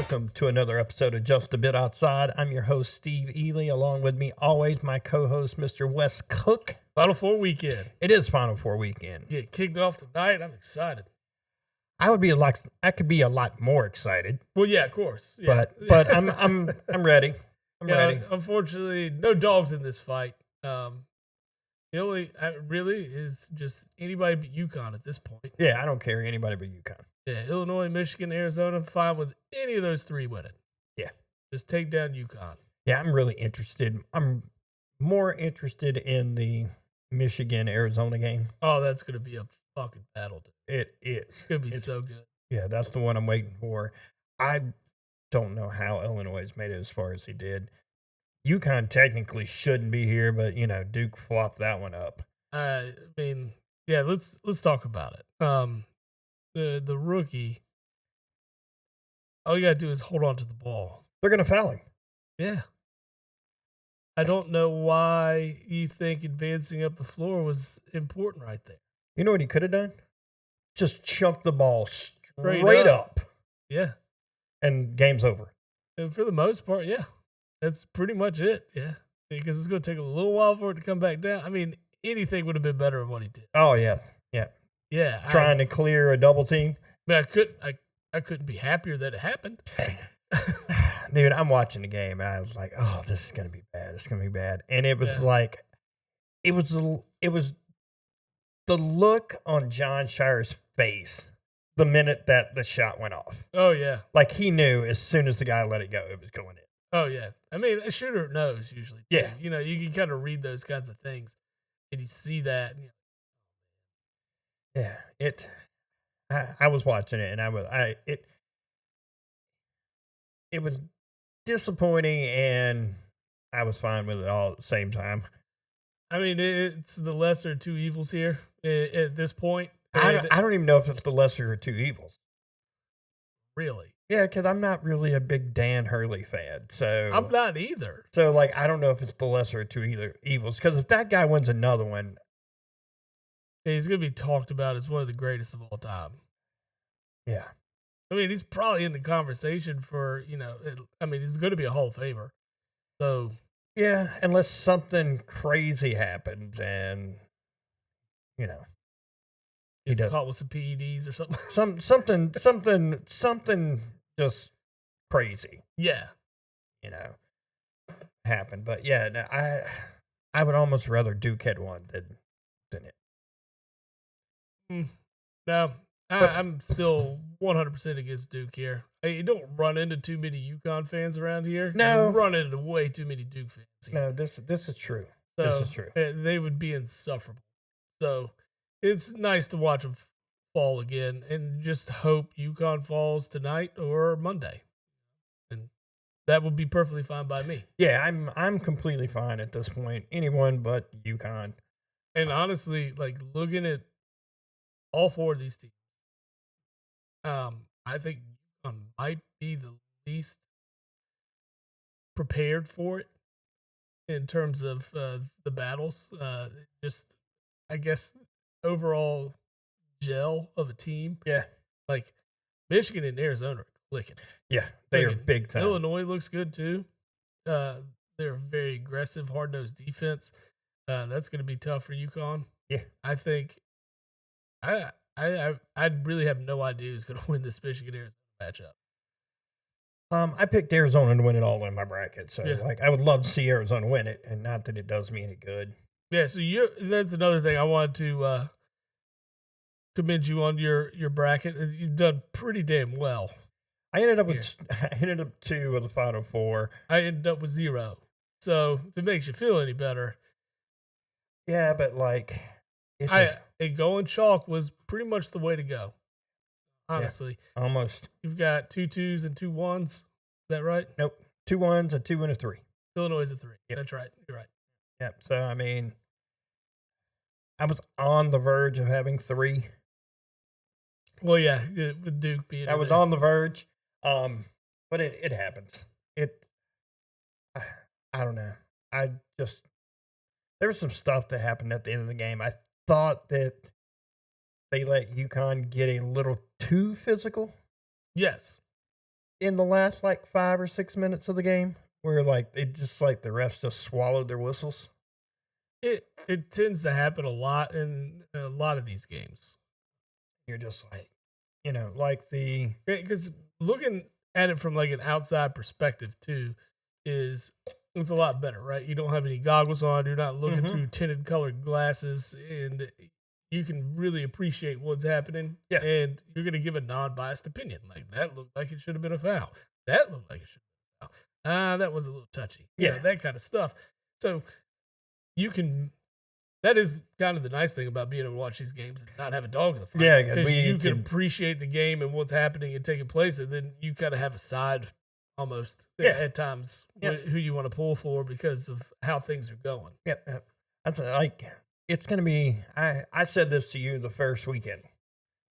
Welcome to another episode of Just a Bit Outside. I'm your host, Steve Ely. Along with me, always, my co-host, Mr. Wes Cook. Final Four weekend. It is Final Four weekend. Get kicked off tonight. I'm excited. I could be a lot more excited. Well, yeah, of course. Yeah. But I'm ready. I'm ready. Unfortunately, no dogs in this fight. The only really is just anybody but UConn at this point. Yeah, I don't care anybody but UConn. Yeah, Illinois, Michigan, Arizona, fine with any of those three winning. Yeah. Just take down UConn. Yeah, I'm really interested. I'm more interested in the Michigan-Arizona game. Oh, that's going to be a fucking battle. It is. It's going to be so good. Yeah, that's the one I'm waiting for. I don't know how Illinois made it as far as he did. UConn technically shouldn't be here, but, Duke flopped that one up. I mean, yeah, let's talk about it. The rookie, all you got to do is hold on to the ball. They're going to foul him. Yeah. I don't know why you think advancing up the floor was important right there. You know what he could have done? Just chunk the ball straight up. Yeah. And game's over. And for the most part, yeah. That's pretty much it. Yeah. Because it's going to take a little while for it to come back down. I mean, anything would have been better than what he did. Oh, yeah. Yeah. Yeah. Trying to clear a double team. I couldn't be happier that it happened. Dude, I'm watching the game and I was like, oh, this is going to be bad. It's going to be bad. And it was like, it was the look on John Shire's face the minute that the shot went off. Oh, yeah. Like he knew as soon as the guy let it go, it was going in. Oh, yeah. I mean, a shooter knows usually. Too. Yeah. You can kind of read those kinds of things and you see that. Yeah. I was watching it and it was disappointing and I was fine with it all at the same time. I mean, it's the lesser of two evils here at this point. I don't even know if it's the lesser of two evils. Really? Yeah, because I'm not really a big Dan Hurley fan. So I'm not either. So, I don't know if it's the lesser of two evils. Because if that guy wins another one, he's going to be talked about as one of the greatest of all time. Yeah. I mean, he's probably in the conversation for, he's going to be a Hall of Famer. So. Yeah, unless something crazy happens and, he gets caught with some PEDs or something. something just crazy. Yeah. Happened. But yeah, no, I would almost rather Duke had won than it. No, I'm still 100% against Duke here. Hey, you don't run into too many UConn fans around here. No. You run into way too many Duke fans here. No, this is true. So, this is true. They would be insufferable. So it's nice to watch them fall again and just hope UConn falls tonight or Monday. And that would be perfectly fine by me. Yeah, I'm completely fine at this point. Anyone but UConn. And honestly, looking at all four of these teams, I think UConn might be the least prepared for it in terms of the battles. Just, I guess, overall gel of a team. Yeah. Michigan and Arizona are clicking. Yeah, they are big time. Illinois looks good too. They're a very aggressive, hard-nosed defense. That's going to be tough for UConn. Yeah. I think I really have no idea who's going to win this Michigan-Arizona matchup. I picked Arizona to win it all in my bracket. So, yeah. I would love to see Arizona win it, and not that it does me any good. Yeah, so that's another thing I wanted to commend you on your bracket. You've done pretty damn well. I ended up 2 of the Final Four. I ended up with 0. So if it makes you feel any better. Yeah, but going chalk was pretty much the way to go. Honestly. Yeah, almost. You've got 2 2s and 2 1s. Is that right? Nope. 2 1s, a 2 and a 3. Illinois is a 3. Yep. That's right. You're right. Yep. So I was on the verge of having 3. Well, yeah, with Duke being. I was on the verge, but it happens. I don't know. There was some stuff that happened at the end of the game. I thought that they let UConn get a little too physical. Yes. in the last like 5 or 6 minutes of the game where like they just like the refs just swallowed their whistles? It tends to happen a lot in a lot of these games. You're just like, like the Because looking at it from like an outside perspective too, is it's a lot better, right? You don't have any goggles on, you're not looking Mhm. through tinted colored glasses, and you can really appreciate what's happening. Yeah. And you're gonna give a non-biased opinion. Like that looked like it should have been a foul. That looked like it should have been a foul. That was a little touchy. Yeah. That kind of stuff. So you can that is kind of the nice thing about being able to watch these games and not have a dog in the fight. Yeah, 'cause Because we you can can appreciate the game and what's happening and taking place, and then you kind of have a side almost Yeah. at times Yeah. who you want to pull for because of how things are going. Yep, yep. That's like it's gonna be. I said this to you the first weekend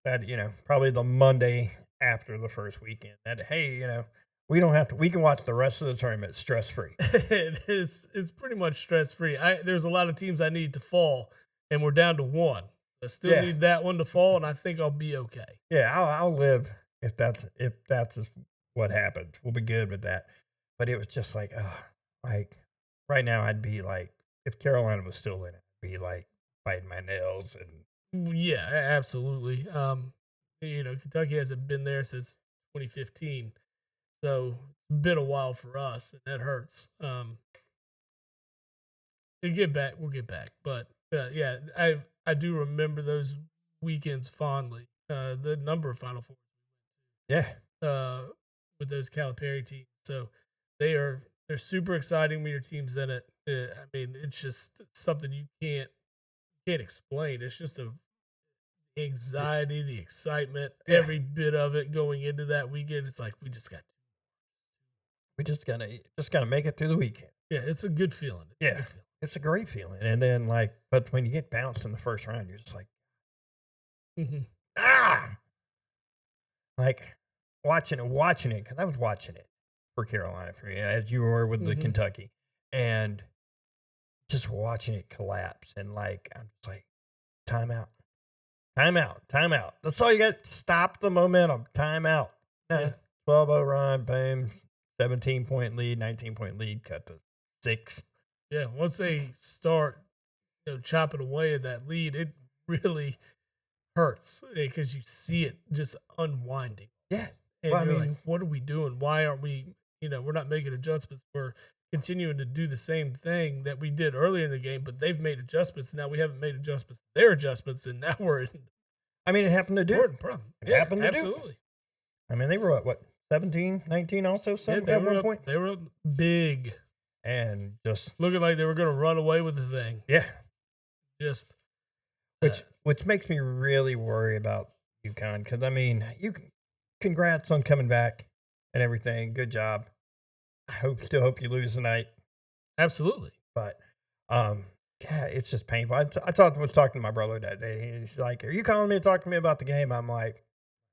that probably the Monday after the first weekend that hey we don't have to we can watch the rest of the tournament stress free. It's pretty much stress free. I There's a lot of teams I need to fall, and we're down to one. I still Yeah, need that one to fall, and I think I'll be okay. yeah. I'll live if that's what happens. We'll be good with that. But it was just like right now I'd be like if Carolina was still in it, I'd be like biting my nails and Yeah, absolutely. Kentucky hasn't been there since 2015. So it's been a while for us, and that hurts. To get back, we'll get back. But yeah, I do remember those weekends fondly. The number of Final Four yeah, uh, with those Calipari teams. So they're super exciting when your team's in it. I mean, it's just something you can't explain. It's just a anxiety, the excitement, yeah. every bit of it going into that weekend. It's like We just gotta make it through the weekend. yeah, it's a good feeling. It's a Yeah, good feeling. it's a great feeling. And then but when you get bounced in the first round, you're just like Hmm. ah, like watching it because I was watching it for Carolina for me as you were with the Hmm. Kentucky, and just watching it collapse and I'm just like timeout, timeout, timeout. That's all you got. Stop the momentum. Timeout. Yeah, 12-0 run. Boom. 17-point lead. 19-point lead. Cut to 6. yeah. Once they start, chopping away at that lead, it really hurts because you see it just unwinding, Yeah. and Well, I you're like, mean, "What are we doing? Why aren't we? We're not making adjustments. We're continuing to do the same thing that we did earlier in the game, but they've made adjustments. Now we haven't made adjustments. To their adjustments, and now it happened to we're Duke. in problem. It Yeah, happened to Duke. absolutely. I mean, they were what 17, 19 also Yeah, some at one point, they were up big, and just looking like they were going to run away with the thing. yeah, Just uh, which makes me really worry about UConn because I mean, congrats on coming back and everything. Good job. Still hope you lose tonight, absolutely. but um, yeah, it's just painful. Was talking to my brother that day. He's like, "Are you calling me to talk to me about the game?" I'm like,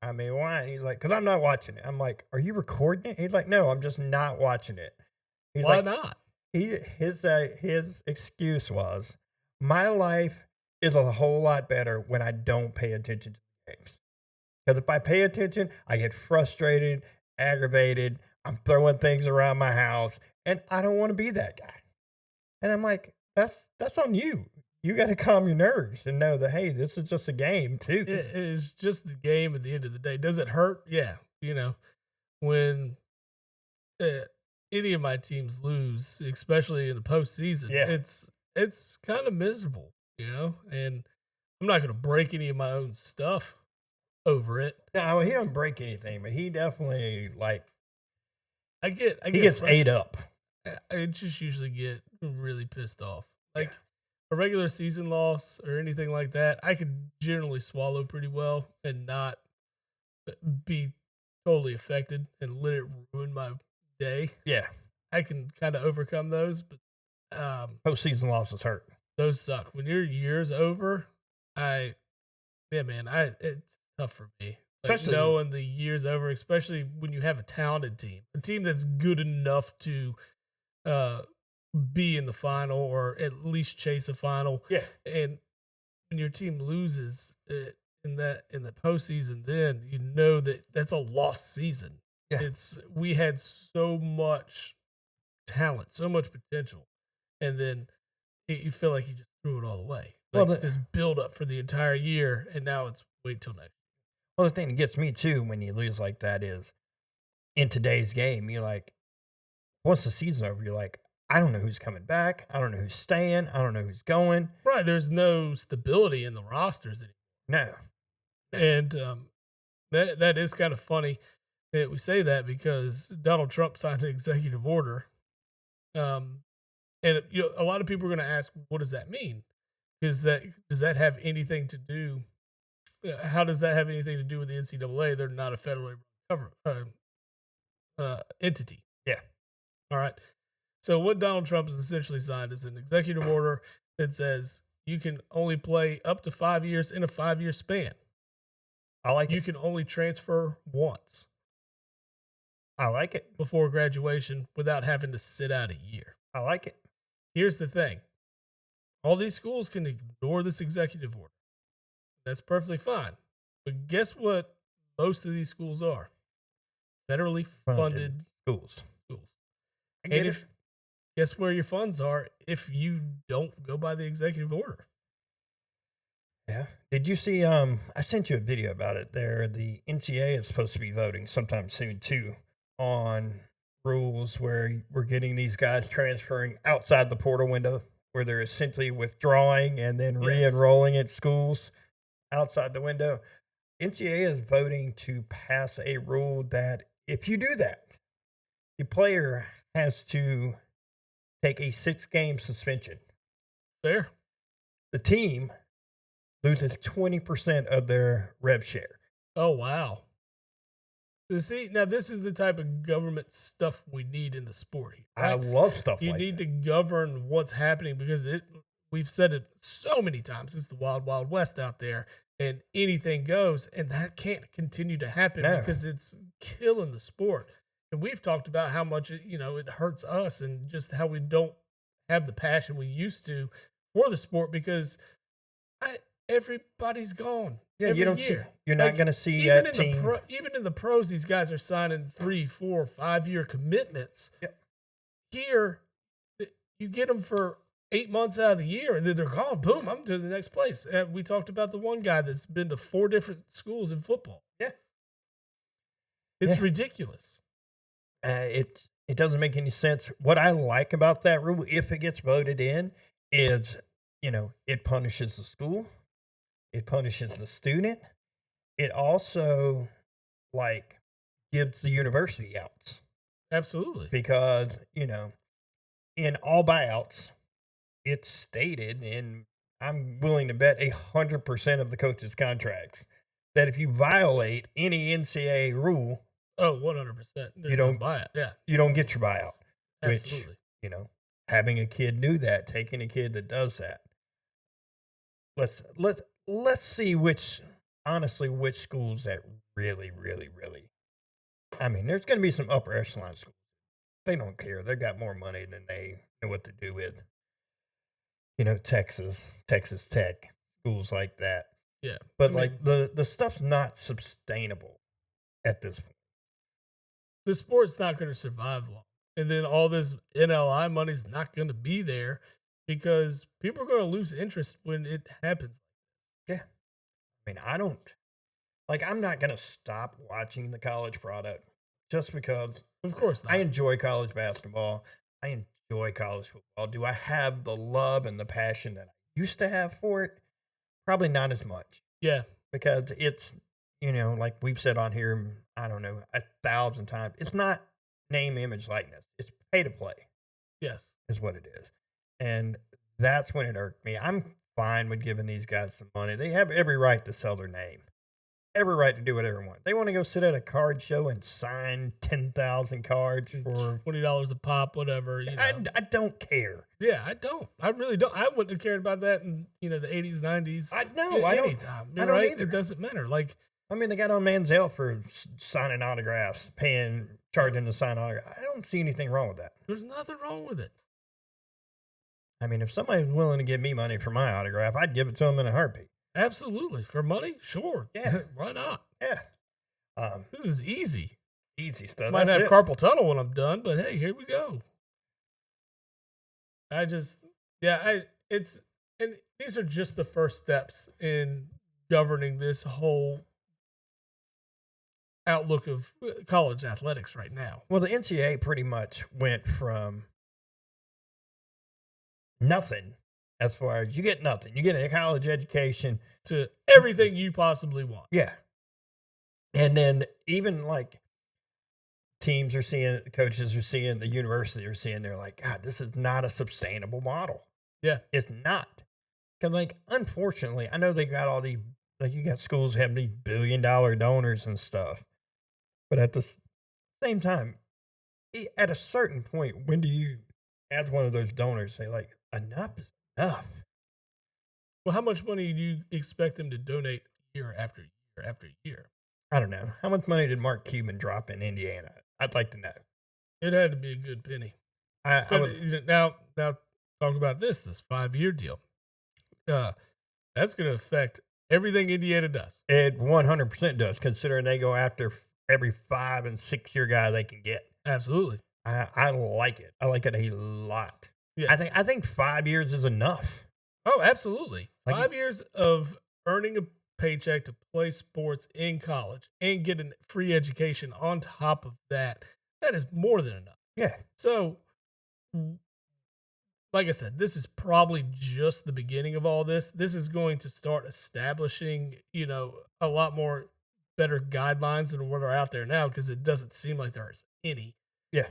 "I mean, why?" And he's like, "Because I'm not watching it." I'm like, "Are you recording it?" He's like, "No, I'm just not watching it." He's Why like, not? his excuse was, "My life is a whole lot better when I don't pay attention to the games. Because if I pay attention, I get frustrated, aggravated. I'm throwing things around my house, and I don't want to be that guy." And I'm like, "That's on you. You got to calm your nerves and know that hey, this is just a game too." It is just the game at the end of the day. Does it hurt? Yeah. When uh, any of my teams lose, especially in the postseason, Yeah. it's kind of miserable, and I'm not going to break any of my own stuff over it. No, he doesn't break anything, but he definitely I he get gets ate frustrated. up. I just usually get really pissed off. Yeah. Like a regular season loss or anything like that, I could generally swallow pretty well and not be totally affected and let it ruin my day. Yeah. I can kind of overcome those, but Postseason losses hurt. those suck. When your year's over, I yeah, man, I it's tough for me. Like Especially knowing the year's over, especially when you have a talented team, a team that's good enough to uh be in the final or at least chase a final. yeah. And when your team loses in the postseason, then you know that that's a lost season. Yeah. We had so much talent, so much potential, and then you feel like you just threw it all away. Well, Like the this build up for the entire year, and now it's wait till next. well, the thing that gets me too when you lose like that is in today's game, you're like, once the season's over, you're like, I don't know who's coming back. I don't know who's staying. I don't know who's going. Right, there's no stability in the rosters anymore, No. No. and that is kind of funny that we say that because Donald Trump signed an executive order, um, and a lot of people are going to ask, what does that mean? Is that does that have anything to do? How does that have anything to do with the NCAA? They're not a federally covered entity. Yeah. All right. So what Donald Trump has essentially signed is an executive order that says you can only play up to 5 years in a 5 year span. I like You it. can only transfer once I like it. before graduation without having to sit out a year. I like it. Here's the thing. All these schools can ignore this executive order. That's perfectly fine. But guess what most of these schools are? Federally funded Schools. schools. I get And it. guess where your funds are if you don't go by the executive order? Yeah. Did you see? I sent you a video about it. There, the NCAA is supposed to be voting sometime soon too on rules where we're getting these guys transferring outside the portal window, where they're essentially withdrawing and then Yes. re-enrolling at schools outside the window. NCAA is voting to pass a rule that if you do that, the player has to take a 6-game suspension. Fair. The team loses 20% of their rev share. Oh, wow. See, now this is the type of government stuff we need in the sport here, I right? love stuff You like need that. to govern what's happening because we've said it so many times. It's the wild, wild west out there and anything goes. And that can't continue to happen No. because it's killing the sport. And we've talked about how much, it hurts us and just how we don't have the passion we used to for the sport because everybody's gone. Yeah, every you don't see, year. you're not Like, going to see even that in team. even in the pros, these guys are signing 3, 4, 5 year commitments. Yeah. Here, you get them for 8 months out of the year, and then they're gone. Boom, I'm to the next place. We talked about the one guy that's been to 4 different schools in football. Yeah. It's Yeah. ridiculous. It doesn't make any sense. What I like about that rule, if it gets voted in, is it punishes the school, it punishes the student, it also like gives the university outs Absolutely. because in all buyouts, it's stated, and I'm willing to bet 100% of the coaches' contracts that if you violate any NCAA rule, Oh, 100%. There's don't- no buy it. Yeah, you don't get your buyout. absolutely. Which, having a kid do that, taking a kid that does that. Let's see which schools that really, really, really. I mean, there's going to be some upper echelon schools. They don't care. They got more money than they know what to do with. Texas Tech, schools like that. Yeah. But I mean, like the stuff's not sustainable at this point. the sport's not going to survive long. And then all this NLI money's not going to be there because people are going to lose interest when it happens. Yeah. I mean, I'm not going to stop watching the college product just because Of course not. I enjoy college basketball. I enjoy college football. Do I have the love and the passion that I used to have for it? Probably not as much Yeah. because it's, like we've said on here, I don't know, 1,000 times. It's not name, image, likeness. It's pay to play Yes. is what it is. And that's when it irked me. I'm fine with giving these guys some money. They have every right to sell their name, every right to do whatever they want. They want to go sit at a card show and sign 10,000 cards for $20 a pop, whatever. I don't care. Yeah, I don't. I really don't. I wouldn't have cared about that in the 80s, 90s. I know. I don't. Anytime, I don't right? either. It doesn't matter. Like, I mean, they got on Manziel for signing autographs, charging to sign autographs. I don't see anything wrong with that. there's nothing wrong with it. I mean, if somebody's willing to give me money for my autograph, I'd give it to them in a heartbeat. Absolutely. For money, sure. Yeah. Why not? Yeah. This is easy. Easy stuff. Might That's have it. carpal tunnel when I'm done, but hey, here we go. I just, yeah, it's, and these are just the first steps in governing this whole outlook of college athletics right now. Well, the NCAA pretty much went from nothing as far as you get nothing. You get a college education. To everything you possibly want. Yeah. And then even like teams are seeing, coaches are seeing, the university are seeing, they're like, God, this is not a sustainable model. Yeah. It's not. Because, like, unfortunately, I know they got all these, like, you got schools having these $1 billion donors and stuff. But at the same time, at a certain point, when do you, as one of those donors, say, like, enough is enough? Well, how much money do you expect them to donate year after year after year? I don't know. How much money did Mark Cuban drop in Indiana? I'd like to know. It had to be a good penny. I But would, now talk about this 5-year deal. That's going to affect everything Indiana does. it 100% does, considering they go after every 5 and 6 year guy they can get. Absolutely. I like it. I like it a lot. Yes. I think 5 years is enough. Oh, absolutely. Like 5 years of earning a paycheck to play sports in college and get a free education on top of that. That is more than enough. Yeah. So, like I said, this is probably just the beginning of all this. This is going to start establishing, a lot more better guidelines than what are out there now, because it doesn't seem like there's any. Yeah.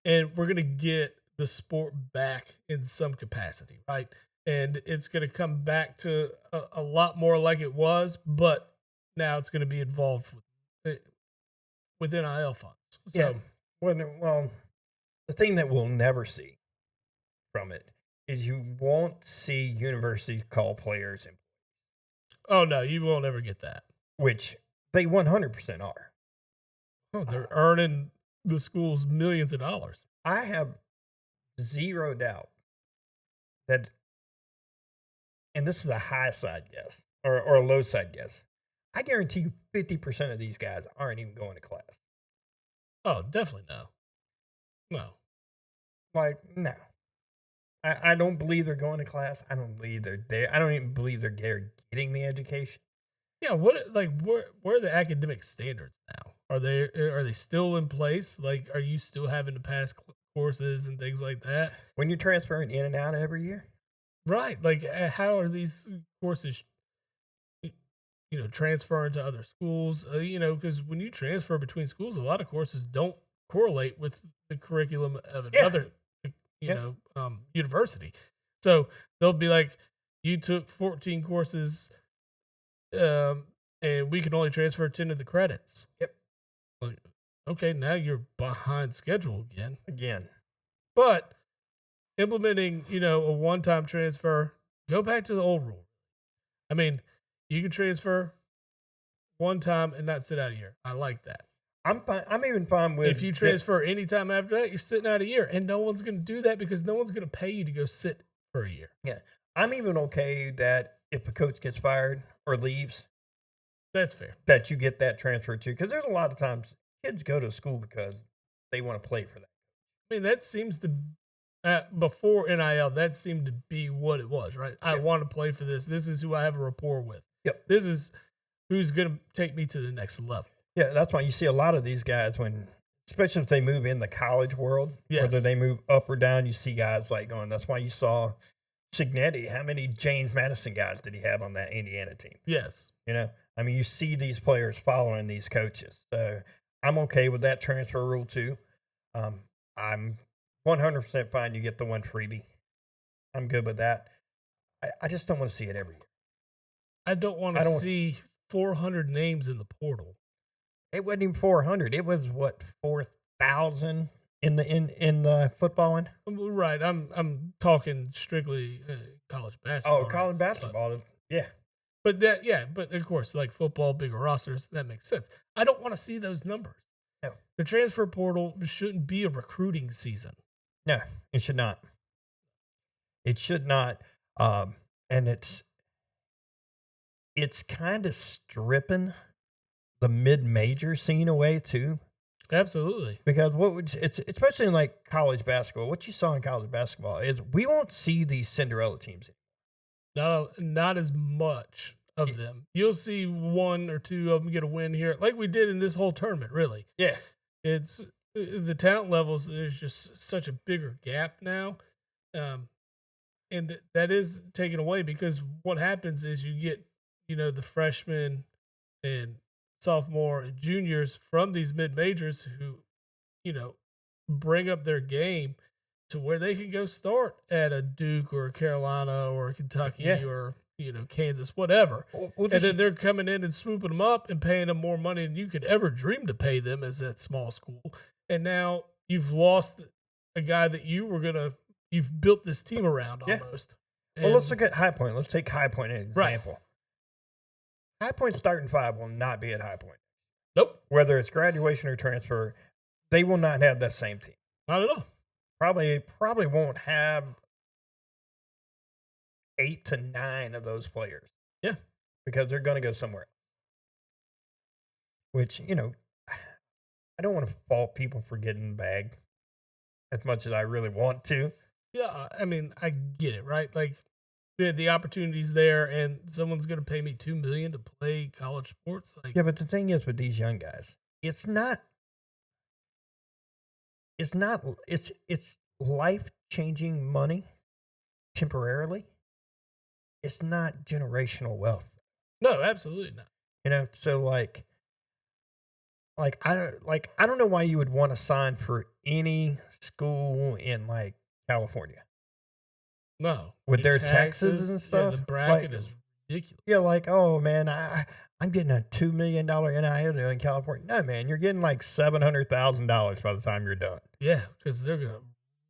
And we're going to get the sport back in some capacity, right? And it's going to come back to a lot more like it was, but now it's going to be involved with NIL funds. So, Yeah. Well, the thing that we'll never see from it is you won't see universities call players, oh no, you won't ever get that. which they 100% are. Oh, they're earning the schools millions of dollars. I have zero doubt that, and this is a high side guess or a low side guess, I guarantee you 50% of these guys aren't even going to class. Oh, definitely no. No. Like, no. I don't believe they're going to class. I don't believe they're there. I don't even believe they're getting the education. Yeah, where are the academic standards now? Are they still in place? Like, are you still having to pass courses and things like that? When you're transferring in and out every year? Right. Like, how are these courses, transferring to other schools? Because when you transfer between schools, a lot of courses don't correlate with the curriculum of another, university. So they'll be like, you took 14 courses, and we can only transfer 10 of the credits. Yep. Like, okay, now you're behind schedule Again. But implementing, a one-time transfer, go back to the old rule. I mean, you can transfer one time and not sit out a year. I like that. I'm fine. I'm even fine with if you transfer anytime after that, you're sitting out a year, and no one's going to do that because no one's going to pay you to go sit for a year. Yeah. I'm even okay that if a coach gets fired or leaves, that's fair, that you get that transfer too. Because there's a lot of times kids go to school because they want to play for that. I mean, that seems to, before NIL, that seemed to be what it was, right? I want to play for this. This is who I have a rapport with. Yep. This is who's going to take me to the next level. Yeah, that's why you see a lot of these guys especially if they move in the college world, whether they move up or down, you see guys like going. That's why you saw Signetti. How many James Madison guys did he have on that Indiana team? Yes. I mean, you see these players following these coaches. So I'm okay with that transfer rule too. I'm 100% fine. You get the one freebie. I'm good with that. I just don't want to see it every year. I don't want to see 400 names in the portal. It wasn't even 400. It was 4,000 in the football one. Right. I'm talking strictly college basketball. Oh, college basketball. Yeah. But but of course, like football, bigger rosters, that makes sense. I don't want to see those numbers. No. The transfer portal shouldn't be a recruiting season. No, it should not. It should not. And it's kind of stripping the mid-major scene away too. Absolutely. Because what would it's especially in like college basketball, what you saw in college basketball is we won't see these Cinderella teams. Not as much Y- of them. You'll see one or two of them get a win here, like we did in this whole tournament. Really, Yeah, it's the talent levels. There's just such a bigger gap now, um, and that is taken away because what happens is you get the freshmen and sophomore and juniors from these mid majors who you know bring up their game to where they can go start at a Duke or a Carolina or a yeah. Kentucky or Kansas, whatever. We'll And just then they're coming in and swooping them up and paying them more money than you could ever dream to pay them as that small school. And now you've lost a guy that you've built this team around yeah. almost. Well, let's And look at High Point. Let's take High Point as an right, example. High Point starting five will not be at High Point. nope, Whether it's graduation or transfer, they will not have that same team. not at all. Probably won't have 8 to 9 of those players Yeah, because they're going to go somewhere else. Which, I don't want to fault people for getting the bag as much as I really want to. yeah. I mean, I get it, right? Like the opportunities there, and someone's going to pay me $2 million to play college sports. Like, Yeah, but the thing is with these young guys, it's life-changing money temporarily. It's not generational wealth. no, absolutely not. So I don't know why you would want to sign for any school in like California No, with your their taxes and yeah, stuff. the bracket Like, is ridiculous. yeah, like, oh man, I'm getting a $2 million NIL deal in California. No, man, you're getting like $700,000 by the time you're done. Yeah, because they're gonna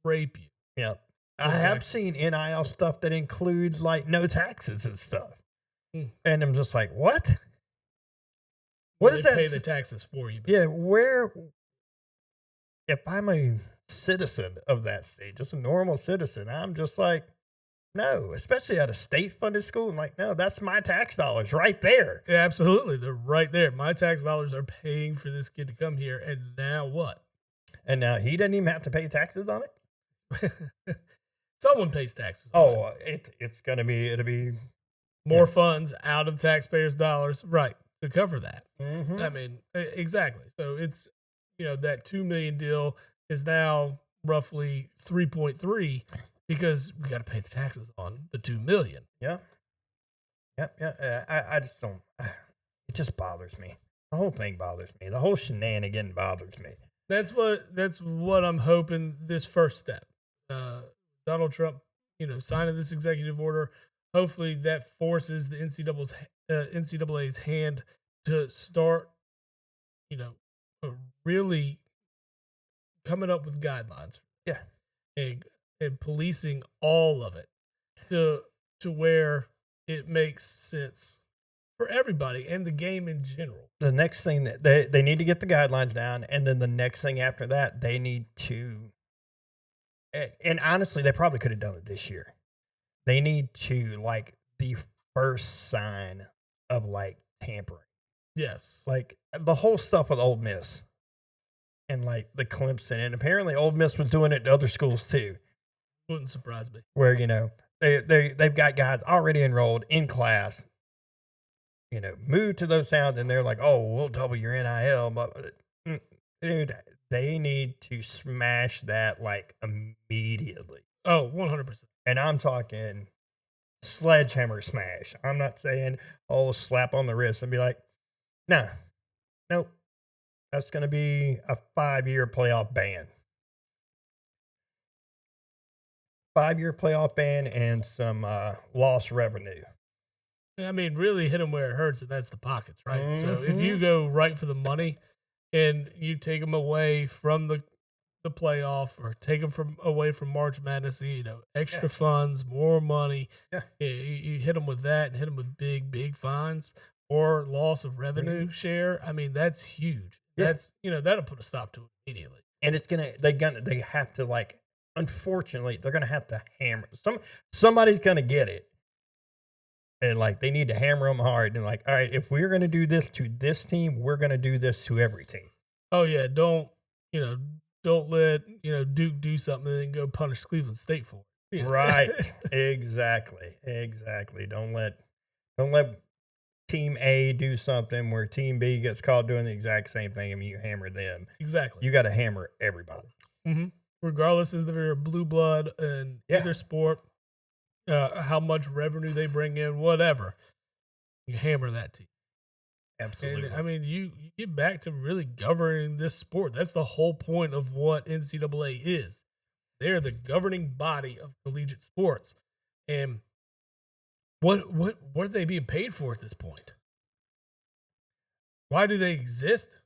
rape you. Yeah, for I have taxes. seen NIL stuff that includes like no taxes and stuff, Hmm. and I'm just like, what? Well, What is they that? pay the taxes for you. Yeah, where? If I'm a citizen of that state, just a normal citizen, I'm just like, no, especially at a state-funded school. I'm like, no, that's my tax dollars right there. Yeah, absolutely. They're right there. My tax dollars are paying for this kid to come here, and now what? And now he doesn't even have to pay taxes on it. Someone pays taxes. On it. Oh, it'll be More funds out of taxpayers' dollars, right, to cover that. mhm. I mean, exactly. So it's that $2 million deal is now roughly 3.3 because we got to pay the taxes on the $2 million. Yeah. I just don't. It just bothers me. The whole thing bothers me. The whole shenanigan bothers me. That's what I'm hoping. This first step, Donald Trump, signing this executive order. Hopefully, that forces the NCAA's hand to start, really coming up with guidelines Yeah. and policing all of it to where it makes sense for everybody and the game in general. The next thing that they need to get the guidelines down, and then the next thing after that, they need to. And honestly, they probably could have done it this year. They need to like the first sign of like tampering, Yes. like the whole stuff with Ole Miss and like the Clemson, and apparently Ole Miss was doing it to other schools too, Wouldn't surprise me. where they've got guys already enrolled in class, move to those towns, and they're like, oh, we'll double your NIL, but dude, they need to smash that like immediately. Oh, 100%. And I'm talking sledgehammer smash. I'm not saying, oh, slap on the wrist and be like, nah, nope. That's going to be a 5-year playoff ban. 5-year playoff ban and some lost revenue. I mean, really hit them where it hurts, and that's the pockets, right? So if you Mhm. go right for the money and you take them away from the playoff or take them away from March Madness, extra funds, more money. Yeah. You hit them with that and hit them with big fines or loss of revenue share. I mean, that's huge. Yeah. That's that'll put a stop to it immediately. And they have to like, unfortunately, they're going to have to hammer somebody's going to get it. And like they need to hammer them hard. And like, all right, if we're gonna do this to this team, we're gonna do this to every team. Oh yeah, you know, don't let Duke do something and then go punish Cleveland State for it. Right. Exactly. Exactly. Don't let team A do something where team B gets caught doing the exact same thing and you hammer them. Exactly. You got to hammer everybody. Hmm. Regardless of their blue blood and Yeah. either sport, how much revenue they bring in, whatever, you hammer that team. Absolutely. And I mean, you get back to really governing this sport. That's the whole point of what NCAA is. They're the governing body of collegiate sports. And what are they being paid for at this point? Why do they exist?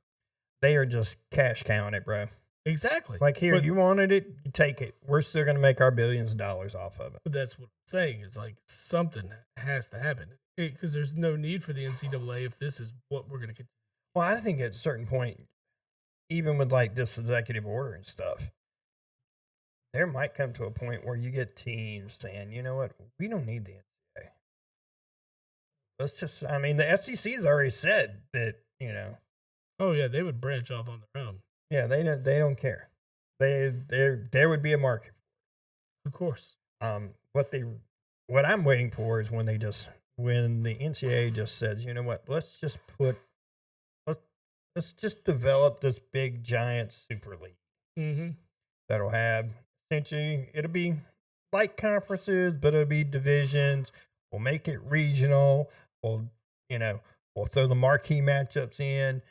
They are just cash counting it, bro. Exactly. Like here, But you wanted it, you take it. We're still going to make our billions of dollars off of it. that's what I'm saying. It's like something has to happen because there's no need for the NCAA if this is what we're going to continue. Well, I think at a certain point, even with like this executive order and stuff, there might come to a point where you get teams saying, you know what, we don't need the NCAA. Let's just, I mean, the SEC's already said that, Oh yeah, they would branch off on their own. yeah, they don't care. There would be a market. Of course. What I'm waiting for is when the NCAA just says, you know what, let's just develop this big giant super league Mm-hmm. that'll have essentially it'll be like conferences, but it'll be divisions. We'll make it regional. We'll throw the marquee matchups in.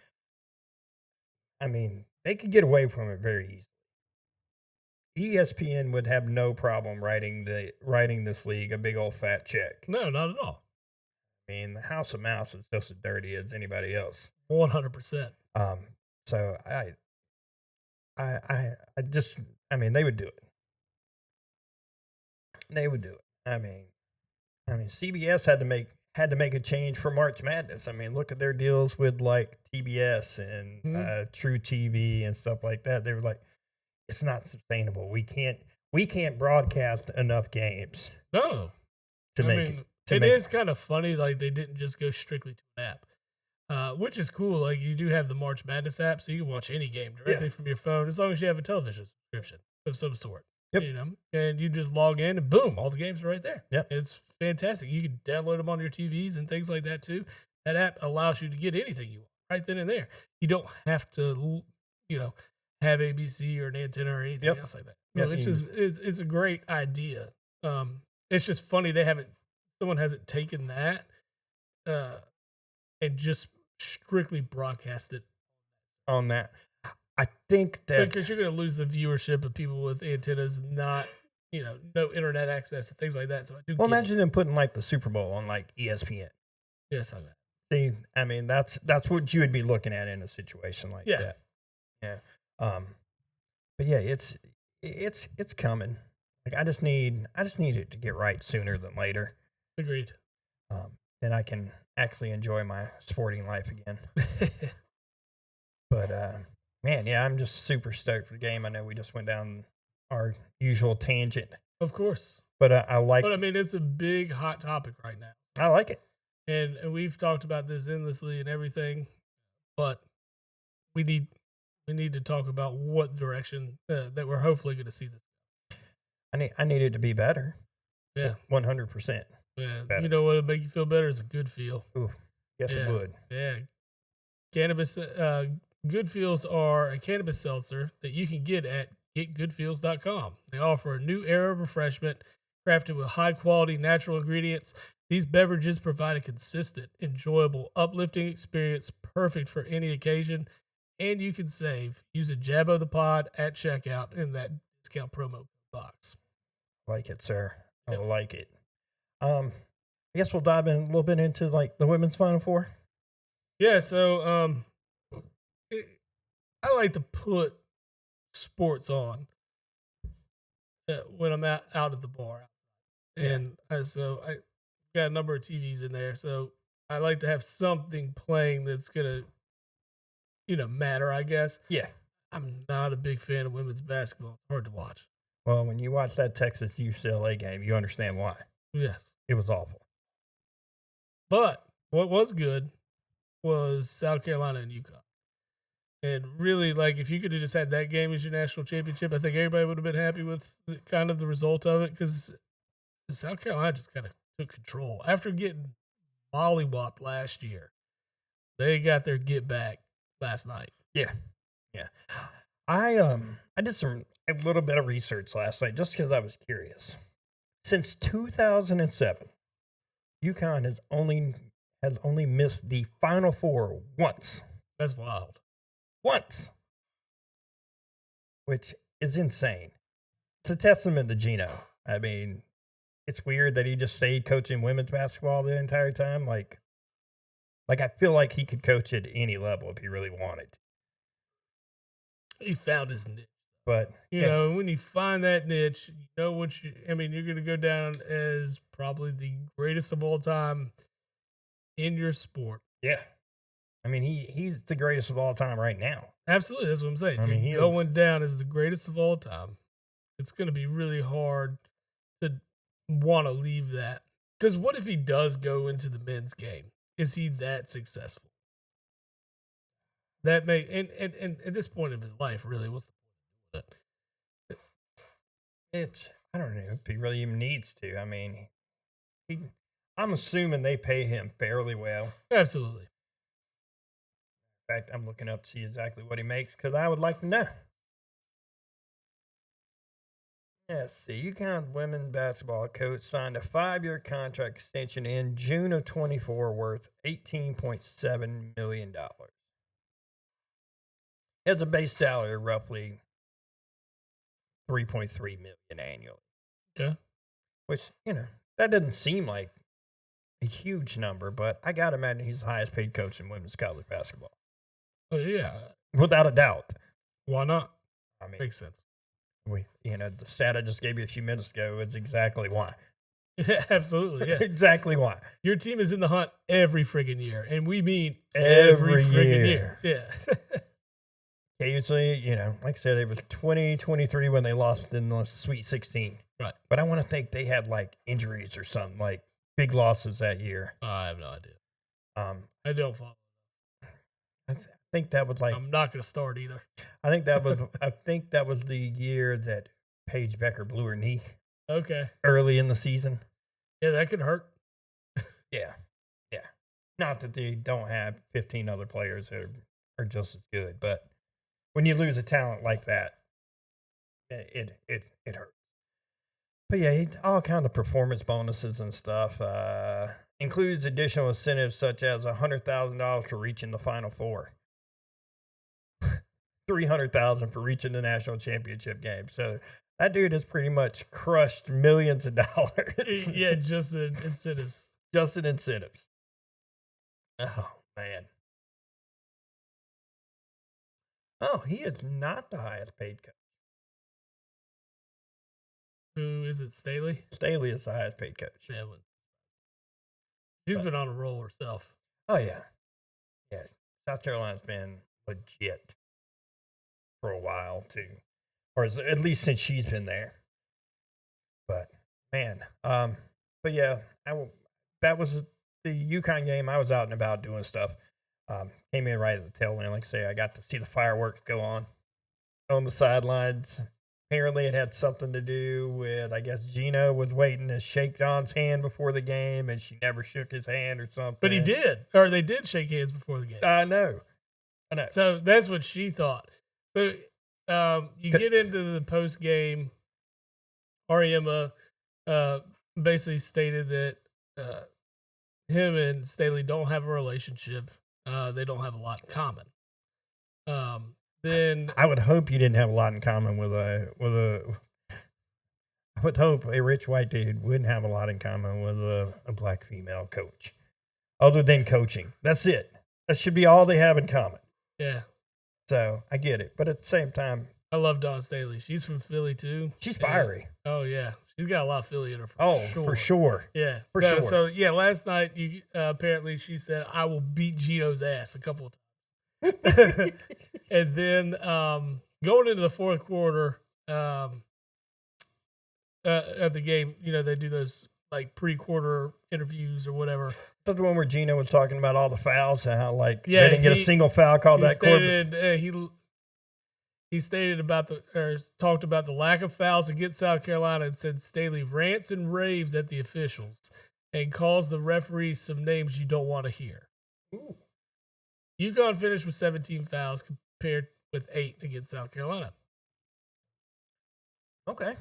I mean, they could get away from it very easily. ESPN would have no problem writing this league a big old fat check. No, not at all. I mean, the House of Mouse is just as dirty as anybody else. 100%. So I mean, they would do it. They would do it. I mean, CBS had to make a change for March Madness. I mean, look at their deals with like TBS and True TV and stuff like that. They were like, it's not sustainable. We can't broadcast enough games. No. To I make mean, it. To it make is kind of funny. Like they didn't just go strictly to an app, which is cool. Like you do have the March Madness app, so you can watch any game directly from your phone as long as you have a television subscription of some sort. Yep. And you just log in and boom, all the games are right there. Yep. It's fantastic. You can download them on your TVs and things like that too. That app allows you to get anything you want right then and there. You don't have to, have ABC or an antenna or anything else like that. Yep. So it's a great idea. It's just funny someone hasn't taken that and just strictly broadcast it on that. I think that because you're going to lose the viewership of people with antennas, not no internet access and things like that. So I do. Well, imagine them putting like the Super Bowl on like ESPN. Yes, I know. See, I mean that's what you would be looking at in a situation like that. Yeah. But yeah, it's coming. Like I just need it to get right sooner than later. Agreed. Then I can actually enjoy my sporting life again. But man, yeah, I'm just super stoked for the game. I know we just went down our usual tangent. Of course. But I like. But I mean, it's a big hot topic right now. I like it. And we've talked about this endlessly and everything, but we need to talk about what direction that we're hopefully going to see this. I need it to be better. Yeah, 100%. Yeah, better. You know what would make you feel better is a good feel. Ooh, yes, it would. Yeah, cannabis. Good Feels are a cannabis seltzer that you can get at getgoodfeels.com. They offer a new era of refreshment crafted with high quality natural ingredients. These beverages provide a consistent, enjoyable, uplifting experience perfect for any occasion. And you can save. Use a jab of the pod at checkout in that discount promo box. Like it, sir. I like it. I guess we'll dive in a little bit into like the women's Final Four. Yeah, so I like to put sports on when I'm out at the bar. And so I got a number of TVs in there. So I like to have something playing that's going to, matter, I guess. Yeah. I'm not a big fan of women's basketball. It's hard to watch. Well, when you watch that Texas UCLA game, you understand why. Yes. It was awful. But what was good was South Carolina and UConn. And really, like, if you could have just had that game as your national championship, I think everybody would have been happy with kind of the result of it, because South Carolina just kind of took control after getting mollywopped last year. They got their get back last night. Yeah, yeah. I did a little bit of research last night just because I was curious. Since 2007, UConn has only missed the Final Four once. That's wild. Once, which is insane. It's a testament to Gino. I mean, it's weird that he just stayed coaching women's basketball the entire time. Like I feel like he could coach at any level if he really wanted. He found his niche. But you know, when you find that niche, you know what you're going to go down as probably the greatest of all time in your sport. Yeah. I mean, he's the greatest of all time right now. Absolutely. That's what I'm saying. I mean, he's going down as the greatest of all time. It's going to be really hard to want to leave that. Because what if he does go into the men's game? Is he that successful? That may and at this point of his life, really, what's the point? It's, I don't know if he really even needs to. I mean, I'm assuming they pay him fairly well. Absolutely. In fact, I'm looking up to see exactly what he makes because I would like to know. Let's see. UConn women's basketball coach signed a 5-year contract extension in June of 24 worth $18.7 million. He has a base salary of roughly $3.3 million annually. Okay. Which, that doesn't seem like a huge number, but I got to imagine he's the highest paid coach in women's college basketball. Oh, yeah. Without a doubt. Why not? I mean, makes sense. The stat I just gave you a few minutes ago is exactly why. Yeah, absolutely. Yeah. Exactly why. Your team is in the hunt every friggin' year, and we mean every friggin' year. Yeah. Occasionally, like I said, it was 2023 when they lost in the Sweet 16. Right. But I want to think they had like injuries or something, like big losses that year. I have no idea. I don't follow. I think that was like. I'm not going to start either. I think that was the year that Paige Becker blew her knee. Okay. Early in the season. Yeah, that could hurt. Yeah. Not that they don't have 15 other players that are just as good, but when you lose a talent like that, it hurts. But yeah, all kinds of performance bonuses and stuff. Includes additional incentives such as $100,000 for reaching the Final Four, $300,000 for reaching the national championship game. So that dude has pretty much crushed millions of dollars. Yeah, just in incentives. Just in incentives. Oh man. Oh, he is not the highest paid coach. Who is it? Staley? Staley is the highest paid coach. Yeah, she's been on a roll herself. Oh, yeah. Yes. South Carolina's been legit for a while, too. Or at least since she's been there. But, man. But, yeah, that was the UConn game. I was out and about doing stuff. Came in right at the tail end. Like I say, I got to see the fireworks go on the sidelines. Apparently, it had something to do with, I guess, Gino was waiting to shake Don's hand before the game, and she never shook his hand or something. But he did. Or they did shake hands before the game. I know. So that's what she thought. So you get into the post-game. Ariema basically stated that him and Staley don't have a relationship. They don't have a lot in common. Then I would hope you didn't have a lot in common with a. I would hope a rich white dude wouldn't have a lot in common with a black female coach, other than coaching. That's it. That should be all they have in common. Yeah. So I get it, but at the same time, I love Dawn Staley. She's from Philly too. She's fiery. Oh yeah, she's got a lot of Philly in her. For sure. Yeah, for sure. So yeah, last night apparently she said, "I will beat Gino's ass" a couple of times. And then going into the fourth quarter at the game, they do those like pre-quarter interviews or whatever. the one where Gino was talking about all the fouls and how like they Yeah, didn't get a single foul called he that quarter. stated he stated about talked about the lack of fouls against South Carolina and said Staley rants and raves at the officials and calls the referees some names you don't want to hear. Ooh. UConn finished with 17 fouls compared with 8 against South Carolina. Okay.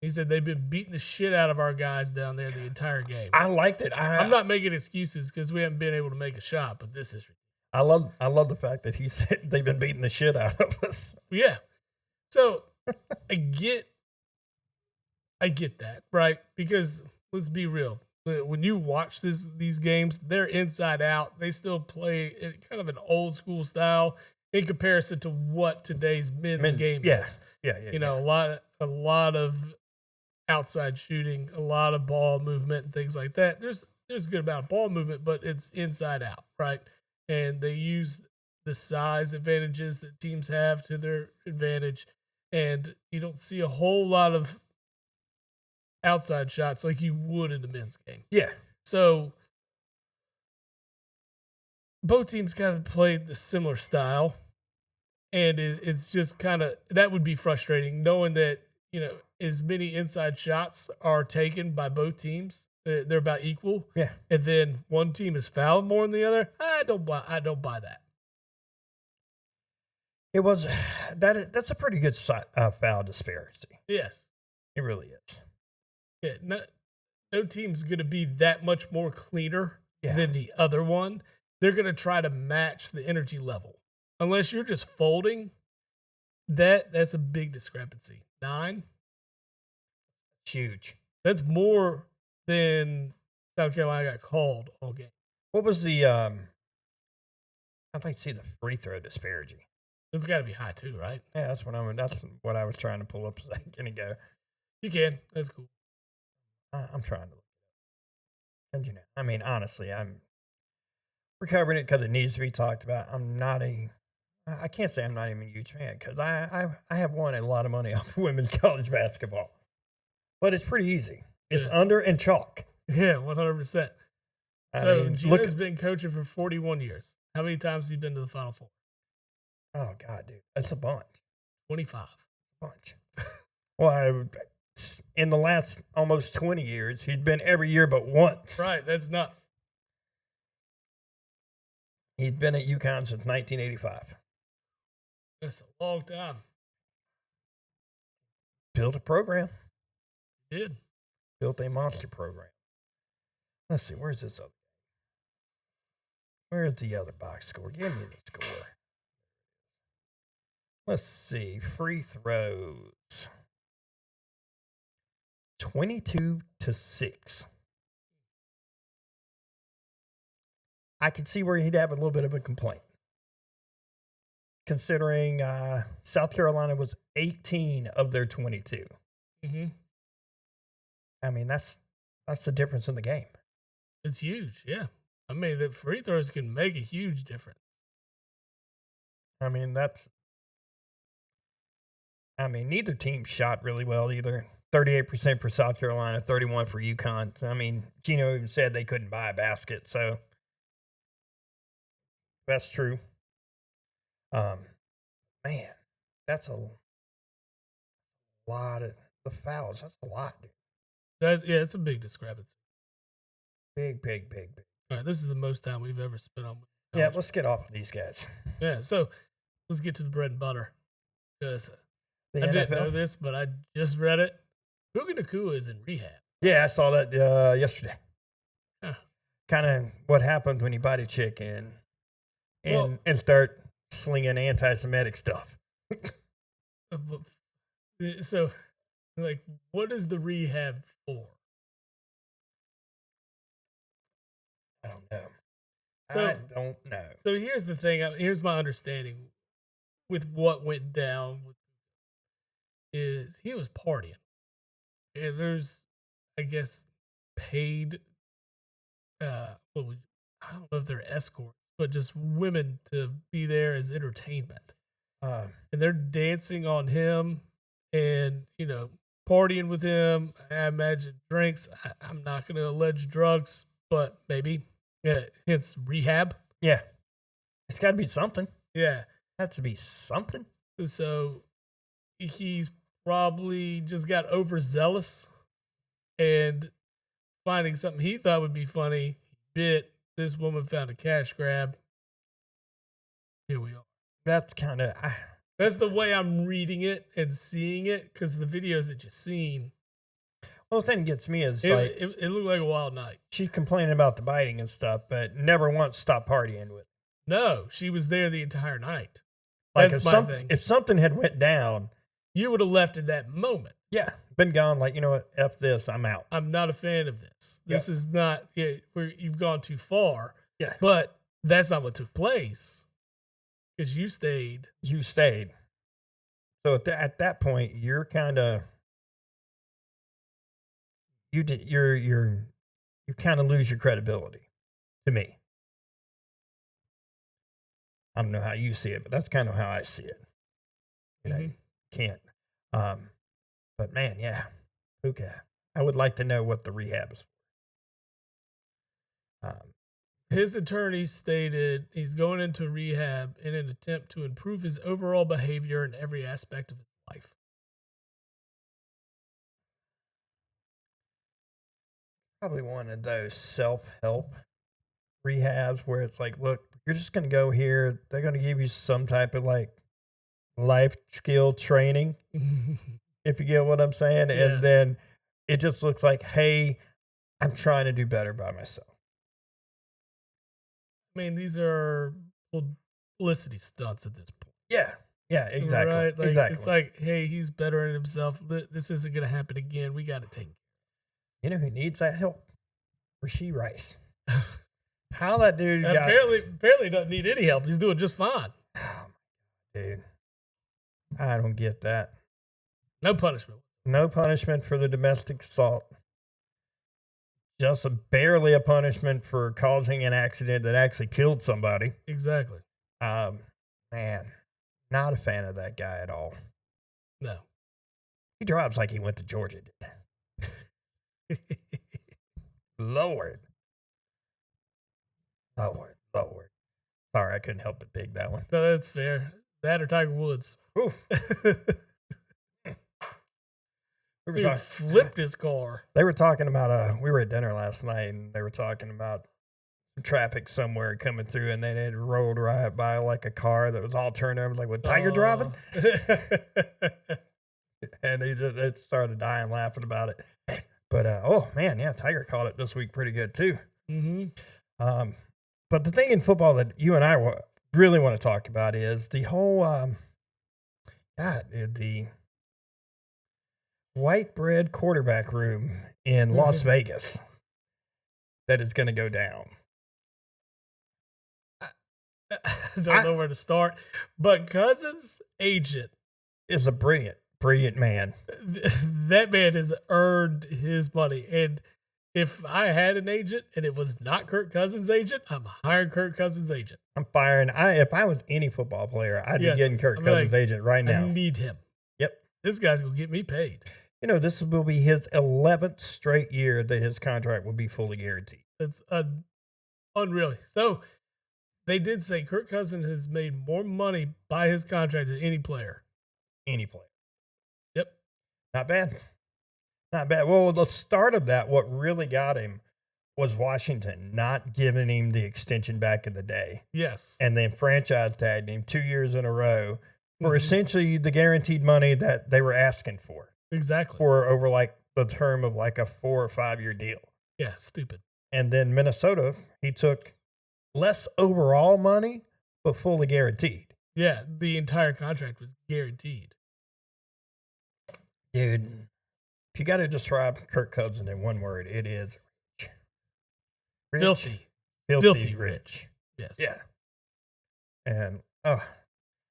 He said they've been beating the shit out of our guys down there the entire game. I liked it. I'm not making excuses because we haven't been able to make a shot, but this is ridiculous. I love the fact that he said they've been beating the shit out of us. Yeah. So I get that, right? Because let's be real. When you watch these games, they're inside out. They still play in kind of an old school style in comparison to what today's men's game is. Yeah. You know, a lot of outside shooting, a lot of ball movement and things like that. There's a good amount of ball movement, but it's inside out, right? And they use the size advantages that teams have to their advantage. And you don't see a whole lot of outside shots like you would in the men's game. Yeah. So both teams kind of played the similar style. And it's just kind of, that would be frustrating knowing that, you know, as many inside shots are taken by both teams. They're about equal. Yeah. And then one team is fouled more than the other. I don't buy that. It was that's a pretty good foul disparity. Yes. It really is. Yeah, no team's going to be that much more cleaner than the other one. They're going to try to match the energy level. Unless you're just folding, that's a big discrepancy. 9? Huge. That's more than South Carolina got called all game. What was the I'd like to see the free throw disparity. It's got to be high too, right? Yeah, that's what I was trying to pull up a second ago. You can. That's cool. I'm trying to look it up. And, you know, I mean, honestly, we're covering it because it needs to be talked about. I can't say I'm not even a huge fan because I have won a lot of money off women's college basketball. But it's pretty easy. It's under and chalk. Yeah, 100%. So Gino's been coaching for 41 years. How many times has he been to the Final Four? Oh, God, dude. That's a bunch. 25. A bunch. Well, in the last almost 20 years, he's been every year but once. Right, that's nuts. He's been at UConn since 1985. That's a long time. Built a program. Did. Built a monster program. Let's see, where's this other? Where's the other box score? Give me the score. Let's see, free throws. 22-6. I could see where he'd have a little bit of a complaint. Considering South Carolina was 18 of their 22. Mm-hmm. I mean, that's the difference in the game. It's huge, yeah. I mean, the free throws can make a huge difference. I mean, neither team shot really well either. 38% for South Carolina, 31% for UConn. So, I mean, Gino even said they couldn't buy a basket, so that's true. Man, that's a lot of the fouls. That's a lot, dude. It's a big discrepancy. Big. All right, this is the most time we've ever spent on. Yeah, let's get off of these guys. Yeah, so let's get to the bread and butter. Because I NFL? didn't know this, but I just read it. Puka Nacua is in rehab. Yeah, I saw that yesterday. Huh. Kind of what happens when you bite a chick and start slinging anti-Semitic stuff. So, like, what is the rehab for? I don't know. I don't know. So here's the thing. Here's my understanding with what went down. Is he was partying. And there's, I guess, paid. I don't know if they're escorts, but just women to be there as entertainment. And they're dancing on him, and partying with him. I imagine drinks. I'm not going to allege drugs, but maybe. Yeah, hence rehab. Yeah. It's got to be something. Yeah. Has to be something. So he's probably just got overzealous and finding something he thought would be funny. Bit this woman found a cash grab. Here we are. That's kind of. That's the way I'm reading it and seeing it because the videos that you've seen, Well, the thing that gets me is it looked like a wild night. she's complaining about the biting and stuff, but never once stopped partying with. No, she was there the entire night. Like That's my thing. If something had went down, You would have left in that moment. yeah, been gone. Like, you know what? F this. I'm out. I'm not a fan of this. Yeah. This is not, you've gone too far. Yeah. But that's not what took place because you stayed. You stayed. So at that point, you're kind of you kind of lose your credibility. To me, I don't know how you see it, but that's kind of how I see it. You know, Mhm. you can't. But man, yeah, okay. I would like to know what the rehab is for. His attorney stated he's going into rehab in an attempt to improve his overall behavior in every aspect of his life. Probably one of those self-help rehabs where it's like, look, you're just going to go here. They're going to give you some type of like life skill training, if you get what I'm saying. Yeah. And then it just looks like, hey, I'm trying to do better by myself. I mean, these are publicity stunts at this point. Yeah. Yeah, exactly. Right? Like, exactly. It's like, hey, he's bettering himself. This isn't going to happen again. We got to take it. You know who needs that help? Rasheed Rice. How that dude got... Apparently doesn't need any help. He's doing just fine. Oh, dude. I don't get that. No punishment. No punishment for the domestic assault. Just barely a punishment for causing an accident that actually killed somebody. Exactly. Man, not a fan of that guy at all. No. He drives like he went to Georgia. Lord. Sorry, I couldn't help but dig that one. No, that's fair. That or Tiger Woods. Ooh. Dude, flipped his car. They were talking about, we were at dinner last night, and they were talking about traffic somewhere coming through, and they had rolled right by like a car that was all turned over, like, with Tiger driving? And it started dying laughing about it. But, oh, man, yeah, Tiger caught it this week pretty good, too. Mm-hmm. But the thing in football that you and I really want to talk about is the whole, the white bread quarterback room in Las Vegas that is going to go down. I don't know where to start, but Cousins' agent is a brilliant man. That man has earned his money. And if I had an agent and it was not Kirk Cousins' agent, I'm hiring Kirk Cousins' agent. I'm firing. If I was any football player, I'd be getting Kirk Cousins' agent right now. I need him. Yep. This guy's going to get me paid. You know, this will be his 11th straight year that his contract will be fully guaranteed. It's unreal. So they did say Kirk Cousins has made more money by his contract than any player. Any player. Yep. Not bad. Not bad. Well, the start of that, what really got him was Washington not giving him the extension back in the day. Yes. And then franchise tagged him 2 years in a row for essentially the guaranteed money that they were asking for. Exactly. For over like the term of like a 4 or 5 year deal. Yeah, stupid. And then Minnesota, he took less overall money, but fully guaranteed. Yeah, the entire contract was guaranteed. Dude, if you got to describe Kirk Cousins in one word, it is rich. Filthy rich. Yes. Yeah.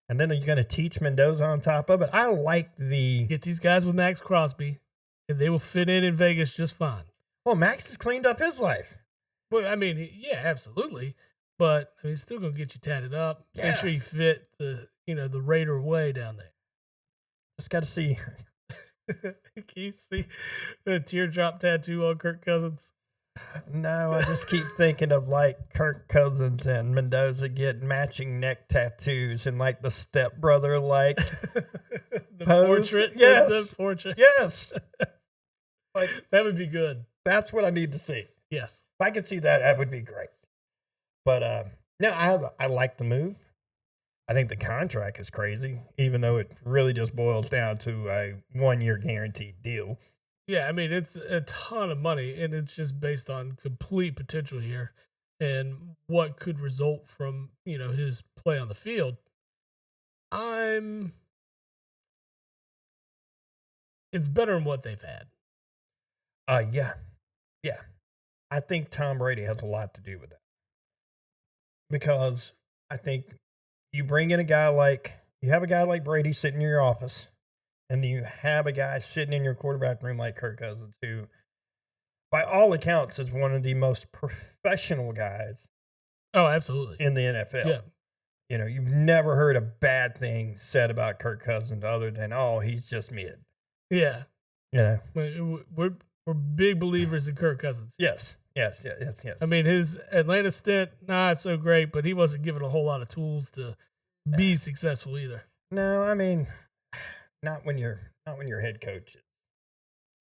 And then you're going to teach Mendoza on top of it. I like Get these guys with Max Crosby, and they will fit in Vegas just fine. Well, Max has cleaned up his life. Well, I mean, yeah, absolutely. But I mean, he's still going to get you tatted up. Yeah. Make sure you fit the Raider way down there. Just got to see. Can you see the teardrop tattoo on Kirk Cousins? No, I just keep thinking of like Kirk Cousins and Mendoza getting matching neck tattoos and like the stepbrother like The pose. portrait. The Yes. portrait. Yes. Like That would be good. that's what I need to see. Yes. If I could see that, that would be great. But no, I like the move. I think the contract is crazy, even though it really just boils down to a 1 year guaranteed deal. Yeah, I mean, it's a ton of money, and it's just based on complete potential here and what could result from, his play on the field. I'm It's better than what they've had. Yeah, yeah. I think Tom Brady has a lot to do with that because I think you bring in you have a guy like Brady sitting in your office, and then you have a guy sitting in your quarterback room like Kirk Cousins, who, by all accounts, is one of the most professional guys Oh, absolutely. in the NFL. Yeah. You've never heard a bad thing said about Kirk Cousins other than, oh, he's just mid. Yeah. You know? We're big believers in Kirk Cousins. Yes. Yes. I mean, his Atlanta stint, not so great, but he wasn't given a whole lot of tools to be successful either. No, I mean, not when your head coach is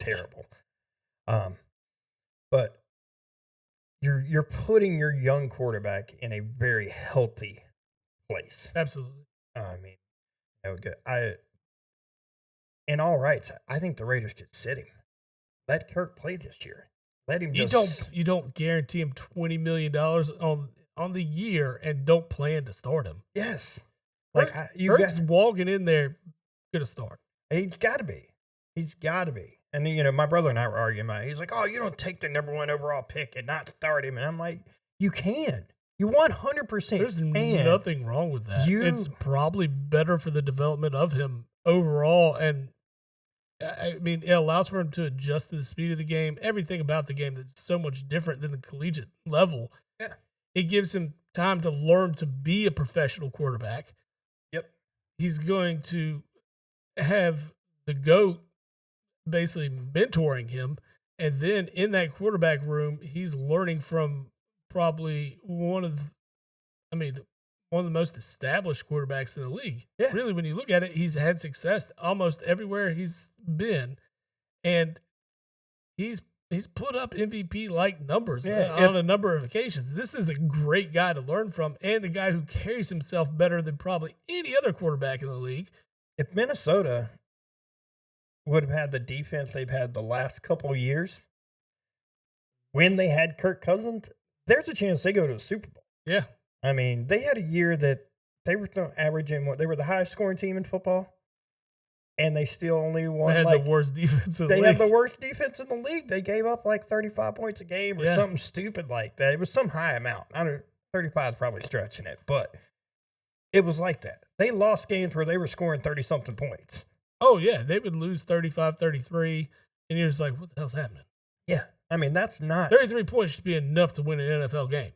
terrible. But you're putting your young quarterback in a very healthy place. Absolutely. I mean, in all rights, I think the Raiders could sit him. Let Kirk play this year. Let him just. You don't guarantee him $20 million on the year and don't plan to start him. Yes. Kirk's walking in there gonna start. He's got to be. He's got to be. And my brother and I were arguing about it. He's like, "Oh, you don't take the #1 overall pick and not start him." And I'm like, "You can. You 100%. There's can. nothing wrong with that. It's probably better for the development of him overall, and I mean, it allows for him to adjust to the speed of the game. Everything about the game that's so much different than the collegiate level. Yeah. It gives him time to learn to be a professional quarterback. Yep. He's going to have the GOAT basically mentoring him. And then in that quarterback room, he's learning from probably one of the most established quarterbacks in the league. Yeah. Really, when you look at it, he's had success almost everywhere he's been. And he's put up MVP-like numbers on a number of occasions. This is a great guy to learn from, and a guy who carries himself better than probably any other quarterback in the league. If Minnesota would have had the defense they've had the last couple of years, when they had Kirk Cousins, there's a chance they go to a Super Bowl. Yeah. I mean, they had a year that they were averaging they were the highest scoring team in football, and they still only won. They had the worst defense in the league. They had the worst defense in the league. They gave up like 35 points a game or something stupid like that. It was some high amount. 35 is probably stretching it, but it was like that. They lost games where they were scoring 30-something points. Oh, yeah. They would lose 35-33, and you're just like, what the hell's happening? Yeah. I mean, that's not... 33 points should be enough to win an NFL game.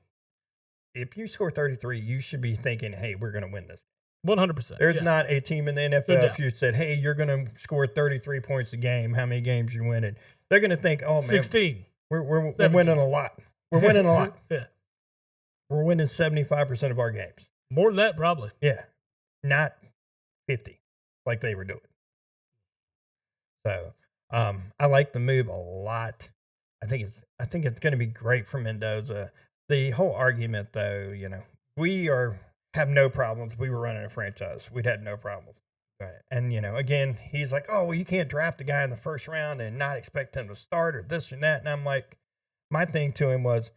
If you score 33, you should be thinking, hey, we're going to win this. 100%. There's not a team in the NFL, if you said, hey, you're going to score 33 points a game, how many games you winning? They're going to think, oh, man. 16. We're winning a lot. We're winning a lot. Yeah. We're winning 75% of our games. More than that, probably. Yeah. Not 50 like they were doing. So I like the move a lot. I think it's going to be great for Mendoza. The whole argument, though, we have no problems. We were running a franchise. We'd had no problem. And, again, he's like, oh, well, you can't draft a guy in the first round and not expect him to start or this and that. And I'm like, my thing to him was,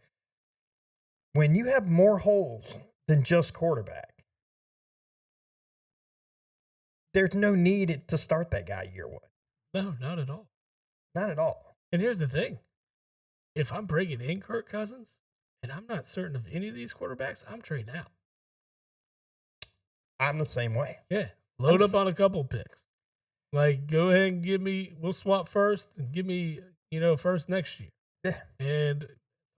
when you have more holes than just quarterback, there's no need to start that guy year one. No, not at all. Not at all. And here's the thing. If I'm bringing in Kirk Cousins and I'm not certain of any of these quarterbacks, I'm trading out. I'm the same way. Yeah. Load up on a couple picks. Like, go ahead and we'll swap first and give me, first next year. Yeah. And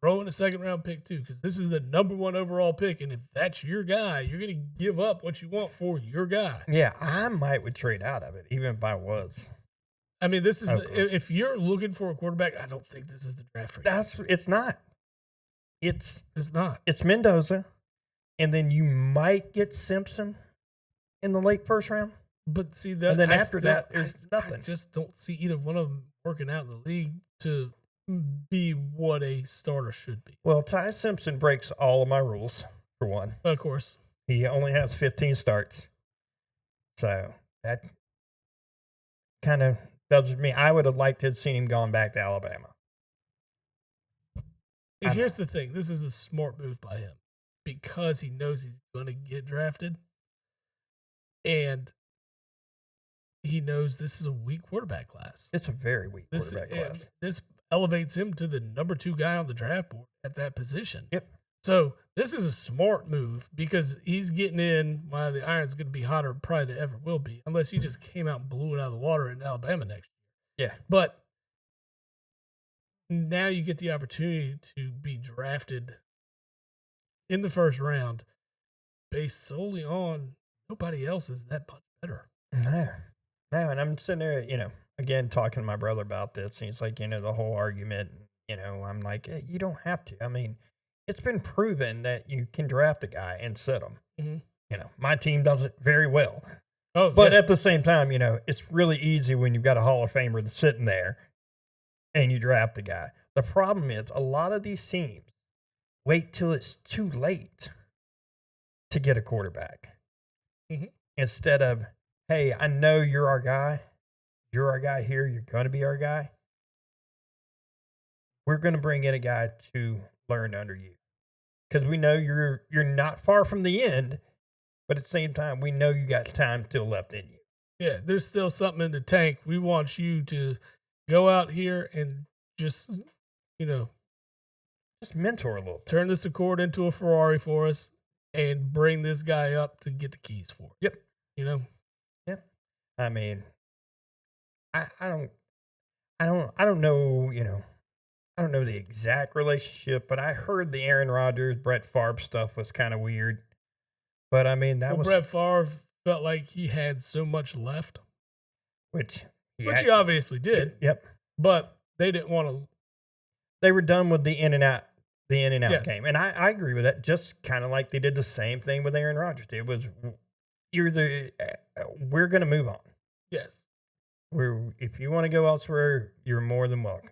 throw in a second round pick too, because this is the #1 overall pick. And if that's your guy, you're going to give up what you want for your guy. Yeah, I would trade out of it, even if I was. I mean, this is Oklahoma. if you're looking for a quarterback, I don't think this is the draft for you. It's not. It's It's not. it's Mendoza, and then you might get Simpson in the late first round, But see and that then I after still, that, there's I nothing. just don't see either one of them working out in the league to be what a starter should be. Well, Ty Simpson breaks all of my rules for one. Of course, He only has 15 starts, so that kind of does me. I would have liked to have seen him gone back to Alabama. I know. here's the thing: this is a smart move by him because he knows he's going to get drafted, and he knows this is a weak quarterback class. It's a very weak quarterback class. This elevates him to the number 2 guy on the draft board at that position. Yep. So this is a smart move because he's getting in while the iron's going to be hotter probably than it ever will be, unless he just came out and blew it out of the water in Alabama next year. Yeah. But now you get the opportunity to be drafted in the first round based solely on nobody else is that much better. No. No, and I'm sitting there, again, talking to my brother about this. And he's like, the whole argument, I'm like, you don't have to. I mean, it's been proven that you can draft a guy and sit him. Mm-hmm. My team does it very well. Oh, But yeah. at the same time, it's really easy when you've got a Hall of Famer that's sitting there and you draft a guy. The problem is a lot of these teams wait till it's too late to get a quarterback. Mm-hmm. Instead of, hey, I know you're our guy. You're our guy here. You're going to be our guy. We're going to bring in a guy to learn under you. Because we know you're not far from the end, but at the same time, we know you got time still left in you. Yeah, there's still something in the tank. We want you to go out here and just, Just mentor a little bit. turn this Accord into a Ferrari for us and bring this guy up to get the keys for it. Yep. Yep. I mean, I don't know, I don't know the exact relationship, but I heard the Aaron Rodgers, Brett Favre stuff was kind of weird. But I mean, that was Brett Favre felt like he had so much left, which he obviously did. Yep. But they didn't want to. They were done with the in and out Yes. game. And I agree with that. Just kind of like they did the same thing with Aaron Rodgers. It was, we're going to move on. Yes. If you want to go elsewhere, you're more than welcome.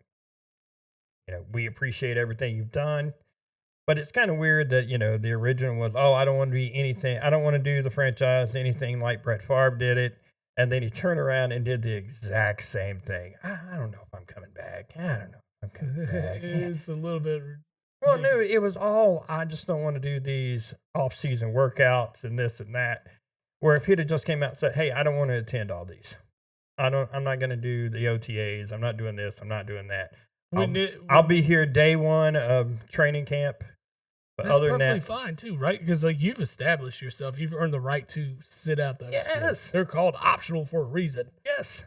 We appreciate everything you've done, but it's kind of weird that, the original was, I don't want to be anything. I don't want to do the franchise anything like Brett Favre did it. And then he turned around and did the exact same thing. I don't know if I'm coming back. I don't know if I'm coming back. It's a little bit. Well, no, it was all, I just don't want to do these off-season workouts and this and that. Where if he'd have just came out and said, hey, I don't want to attend all these. I'm not going to do the OTAs. I'm not doing this. I'm not doing that. I'll be here day one of training camp. But that's other than perfectly that, fine too, right? Because you've established yourself. You've earned the right to sit out those. Yes. They're called optional for a reason. Yes.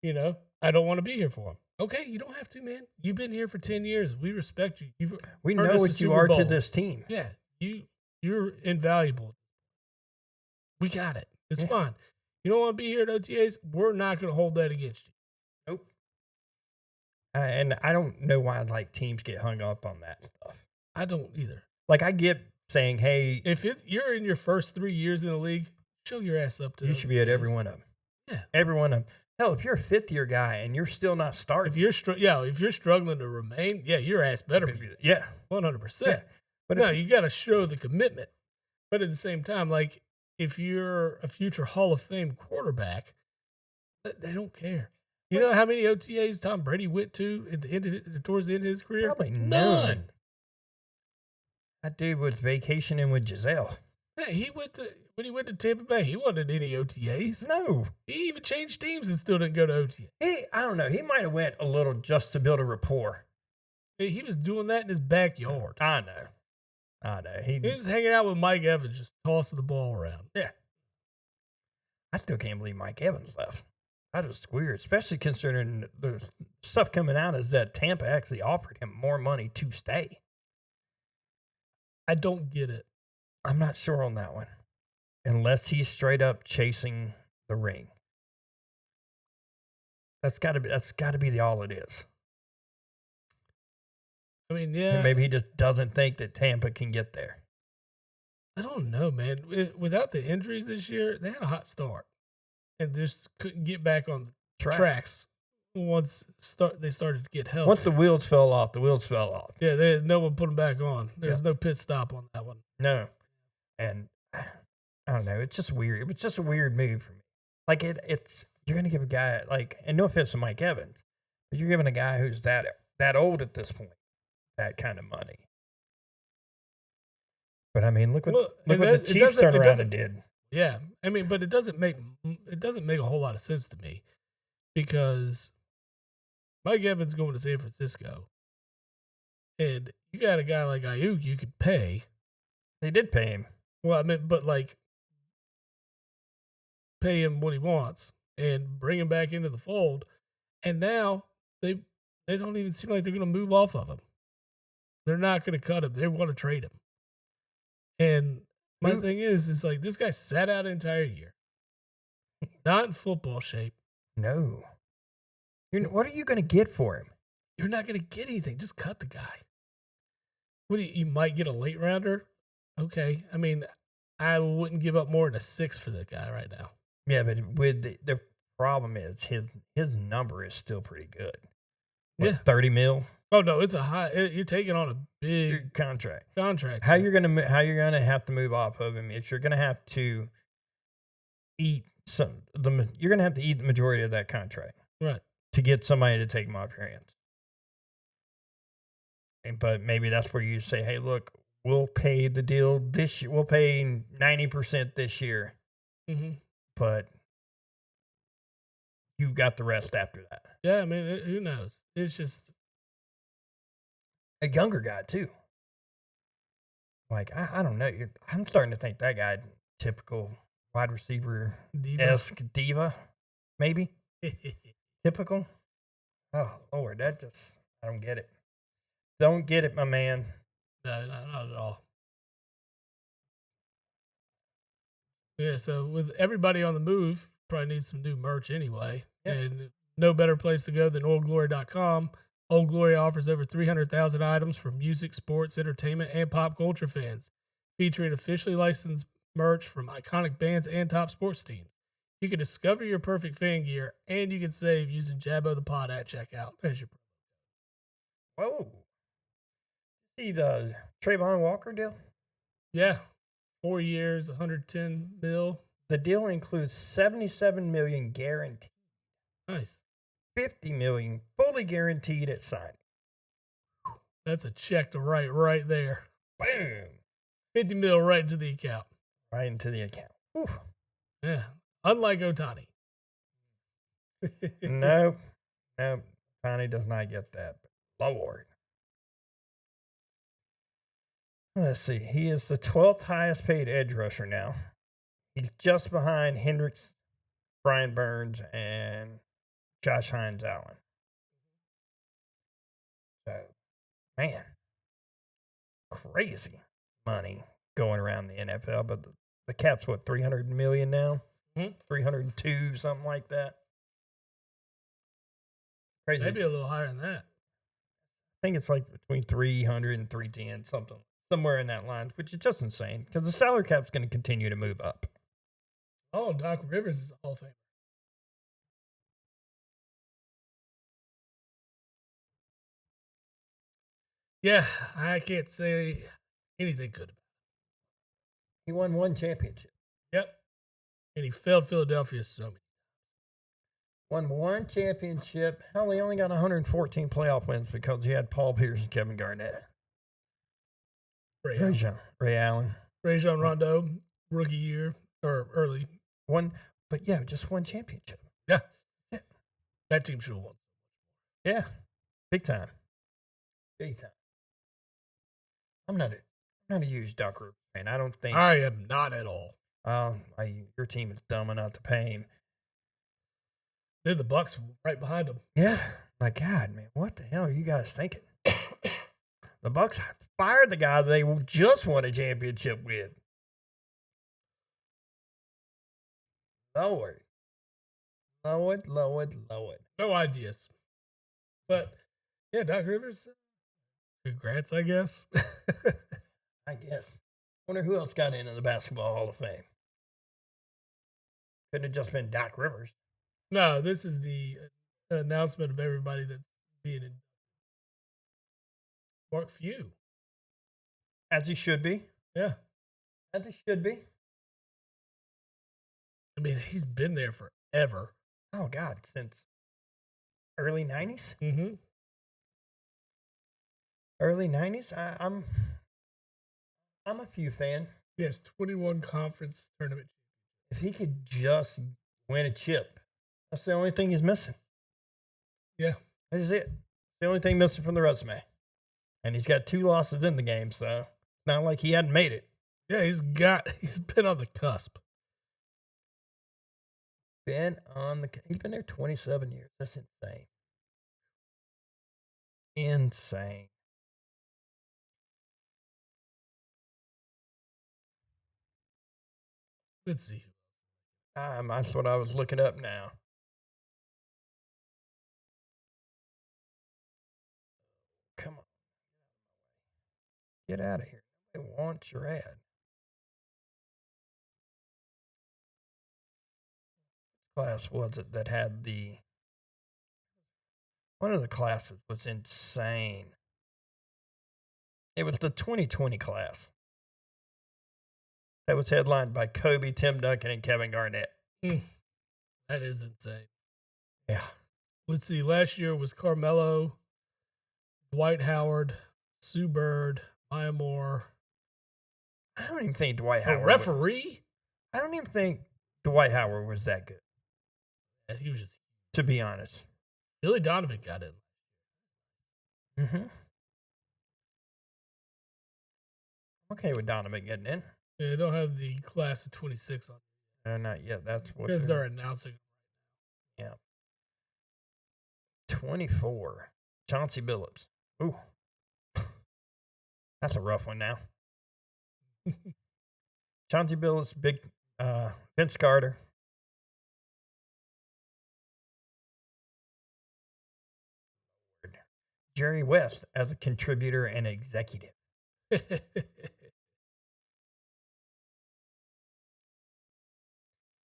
I don't want to be here for them. Okay, you don't have to, man. You've been here for 10 years. We respect you. We know what you are to this team. Yeah, you're invaluable. We got it. It's fine. You don't want to be here at OTAs? We're not going to hold that against you. Nope. And I don't know why teams get hung up on that stuff. I don't either. I get saying, hey, if you're in your first 3 years in the league, show your ass up to. You should be at every one of them. Yeah, every one of them. Hell, if you're a fifth-year guy and you're still not starting, if you're struggling to remain, your ass better be. 100%. Yeah. But no, you got to show the commitment. But at the same time, if you're a future Hall of Fame quarterback, they don't care. You know how many OTAs Tom Brady went to at the end towards the end of his career? Probably none. That dude was vacationing with Giselle. Yeah, when he went to Tampa Bay, he wasn't at any OTAs. No. He even changed teams and still didn't go to OTA. I don't know. He might have went a little just to build a rapport. He was doing that in his backyard. I know. He was hanging out with Mike Evans, just tossing the ball around. Yeah. I still can't believe Mike Evans left. That was weird, especially considering the stuff coming out is that Tampa actually offered him more money to stay. I don't get it. I'm not sure on that one. Unless he's straight up chasing the ring. That's gotta be all it is. I mean, And yeah, maybe he just doesn't think that Tampa can get there. I don't know, man. Without the injuries this year, they had a hot start and just couldn't get back on the Track. tracks once they started to get Once the healthy. wheels fell off, the wheels fell off. Yeah, no one put them back on. There's no pit stop on that one. No. And I don't know. It's just weird. It was just a weird move for me. Like it's you're gonna give a guy like, and no offense to Mike Evans, but you're giving a guy who's that old at this point that kind of money. But I mean, look what the Chiefs turned around and did. Yeah, I mean, but it doesn't make a whole lot of sense to me because Mike Evans going to San Francisco, and you got a guy like Ayuk you could pay. They did pay him. Well, I mean, but like pay him what he wants and bring him back into the fold, and now they don't even seem like they're going to move off of him. They're not going to cut him. They want to trade him. And my thing is like this guy sat out an entire year, not in football shape. No. What are you going to get for him? You're not going to get anything. Just cut the guy. You might get a late rounder. Okay. I mean, I wouldn't give up more than a 6 for the guy right now. Yeah, but with the problem is his number is still pretty good. What, 30 mil? Oh no, it's a high. You're taking on a big contract. How you're gonna have to move off of him is you're gonna have to eat you're gonna have to eat the majority of that contract, right, to get somebody to take him off your hands. But maybe that's where you say, hey, look, we'll pay the deal this year. We'll pay 90% this year, but you got the rest after that. Yeah, I mean, who knows? It's just a younger guy too. Like I don't know. I'm starting to think that guy typical wide receiver-esque diva, maybe typical. Oh Lord, I don't get it. Don't get it, my man. No, not at all. Yeah, so with everybody on the move, probably needs some new merch anyway. Yeah. And no better place to go than oldglory.com. Old Glory offers over 300,000 items for music, sports, entertainment, and pop culture fans, featuring officially licensed merch from iconic bands and top sports teams. You can discover your perfect fan gear, and you can save using Jabbo the Pod at checkout as your promo. Whoa. See the Trayvon Walker deal? Yeah. 4 years, 110 mil. The deal includes $77 million guaranteed. Nice. $50 million fully guaranteed at signing. That's a check to write right there. Boom. 50 mil right into the account. Right into the account. Whew. Yeah. Unlike Ohtani. No. Ohtani does not get that. Lord. Let's see. He is the 12th highest paid edge rusher now. He's just behind Hendricks, Brian Burns, and Josh Hines Allen. So, man, crazy money going around the NFL. But the cap's what, 300 million now? 302, something like that. Crazy. Maybe a little higher than that. I think it's like between 300 and 310, somewhere in that line, which is just insane because the salary cap's going to continue to move up. Oh, Doc Rivers is a Hall of Famer. Yeah, I can't say anything good about it. He won one championship. Yep. And he failed Philadelphia so many times. Won one championship. Hell, he only got 114 playoff wins because he had Paul Pierce and Kevin Garnett. Ray Allen. Rajon Rondo, rookie year, or early. Just one championship. Yeah. That team should have won. Yeah. Big time. I'm not a huge Doc Rivers fan. I don't think I am not at all. Your team is dumb enough to pay him. Then the Bucks right behind him. Yeah. My God, man, what the hell are you guys thinking? The Bucks fired the guy they just won a championship with. Lord. Lord, Lord, Lord. No ideas. But yeah, Doc Rivers, congrats, I guess. I guess. Wonder who else got into the Basketball Hall of Fame. Couldn't have just been Doc Rivers. No, this is the announcement of everybody that's being in. Mark Few. As he should be. Yeah. As he should be. I mean, he's been there forever. Oh, God, since early 90s? Mm-hmm. Early 90s? I'm a Few fan. Yes, 21 conference tournament. If he could just win a chip, that's the only thing he's missing. Yeah. That is it. The only thing missing from the resume. And he's got 2 losses in the game, so it's not like he hadn't made it. Yeah, he's been on the cusp. He's been there 27 years. That's insane. Insane. Let's see. That's what I was looking up now. Come on. Get out of here. Nobody wants your ad. Class was it that had one of the classes was insane. It was the 2020 class that was headlined by Kobe, Tim Duncan, and Kevin Garnett. That is insane. Yeah. Let's see. Last year was Carmelo, Dwight Howard, Sue Bird, Maya Moore. I don't even think Dwight A Howard. referee? I don't even think Dwight Howard was that good, Yeah, he was just. to be honest. Billy Donovan got in. Mm-hmm. Okay with Donovan getting in. Yeah, they don't have the class of 26 on Not yet. That's what because they're announcing. Yeah. 24. Chauncey Billups. Ooh. That's a rough one now. Chauncey Billups, Vince Carter. Jerry West as a contributor and executive.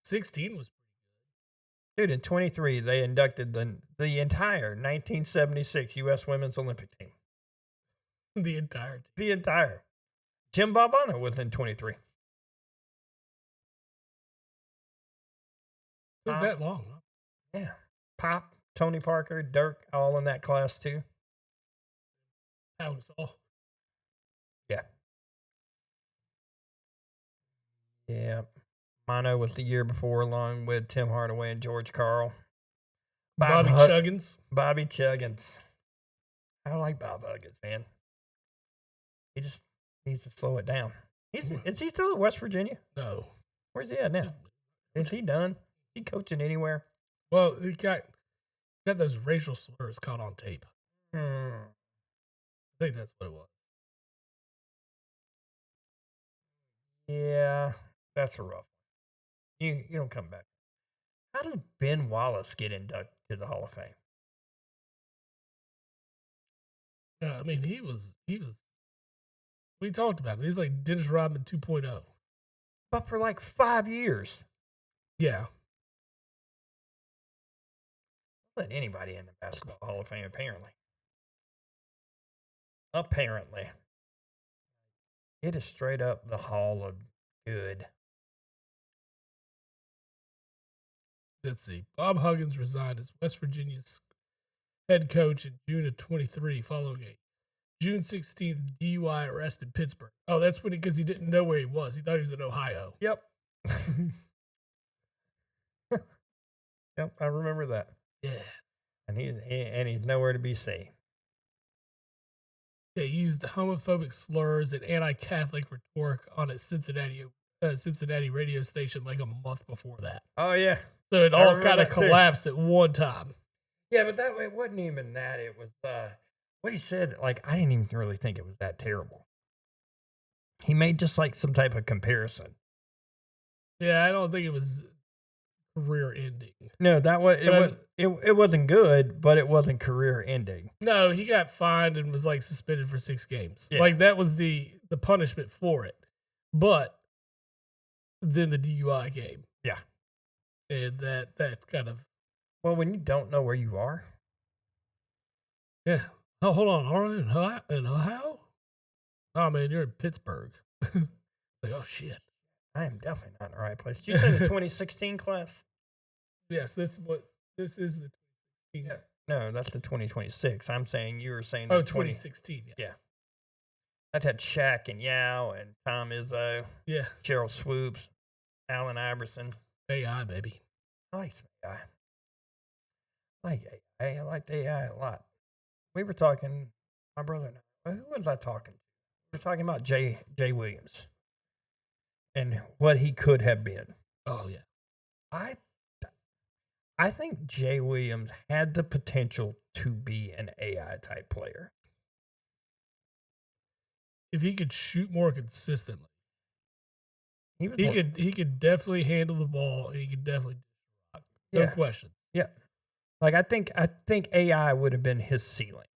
16 was Dude, in 23, they inducted the entire 1976 U.S. Women's Olympic team. the entire team. The entire. Jim Valvano was in 23. Took that long. Huh? Yeah. Pop, Tony Parker, Dirk, all in that class too. That was all. Yeah. Yeah. Mono was the year before, along with Tim Hardaway and George Karl. Bobby Chuggins. Bobby Chuggins. I like Bob Huggins, man. He just needs to slow it down. Is he still at West Virginia? No. Where's he at now? Is he done? Is he coaching anywhere? Well, he got those racial slurs caught on tape. I think that's what it was. Yeah, that's a rough one. You don't come back. How does Ben Wallace get inducted to the Hall of Fame? Yeah, I mean, he was. We talked about it. He's like Dennis Rodman 2.0. But for like 5 years. Yeah. Let anybody in the Basketball Hall of Fame, apparently. Apparently. It is straight up the Hall of Good. Let's see. Bob Huggins resigned as West Virginia's head coach in June of 23 following a June 16th DUI arrest in Pittsburgh. Oh, that's because he didn't know where he was. He thought he was in Ohio. Yep. Yep, I remember that. Yeah. And he's nowhere to be seen. Yeah, he used homophobic slurs and anti-Catholic rhetoric on a Cincinnati radio station like a month before that. Oh, yeah. So it all kind of collapsed at one time. Yeah, but it wasn't even that. It was what he said. Like, I didn't even really think it was that terrible. He made just like some type of comparison. Yeah, I don't think it was career ending. No, that was it But was it wasn't good, but it wasn't career ending. no, he got fined and was like suspended for 6 games. Yeah. Like that was the punishment for it. But then the DUI came, Yeah. and that kind of Well, when you don't know where you are, yeah. Oh, hold on, are you in Ohio? Oh man, you're in Pittsburgh. Like oh shit. I am definitely not in the right place. Did you say the 2016 class? Yes, this is the 2016. Yeah. No, that's the 2026. I'm saying you were saying Oh, the 2016. Yeah. Yeah. That had Shaq and Yao and Tom Izzo, Yeah. Cheryl Swoops, Allen Iverson. AI baby. I like some AI. I like the AI a lot. We were talking, my brother and I, who was I talking to? We were talking about Jay Williams and what he could have been. Oh yeah. I think Jay Williams had the potential to be an AI type player. If he could shoot more consistently, He was he could definitely handle the ball, and he could definitely rock. No Yeah. question. Yeah. Like I think AI would have been his ceiling,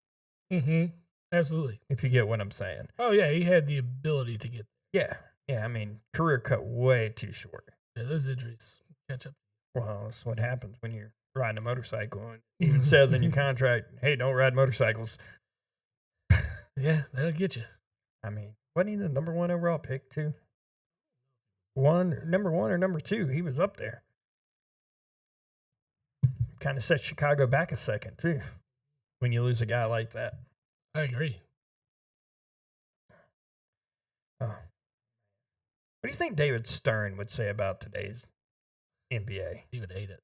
Mm-hmm. Absolutely. if you get what I'm saying. Oh yeah, he had the ability to get. Yeah. Yeah. I mean, career cut way too short. Yeah, those injuries catch up. Well, that's what happens when you're riding a motorcycle and it even says in your contract, hey, don't ride motorcycles. Yeah, that'll get you. I mean, wasn't he the number 1 overall pick too? Number 1 or number 2, he was up there. Kind of set Chicago back a second too, when you lose a guy like that. I agree. Oh. What do you think David Stern would say about today's NBA? He would hate it.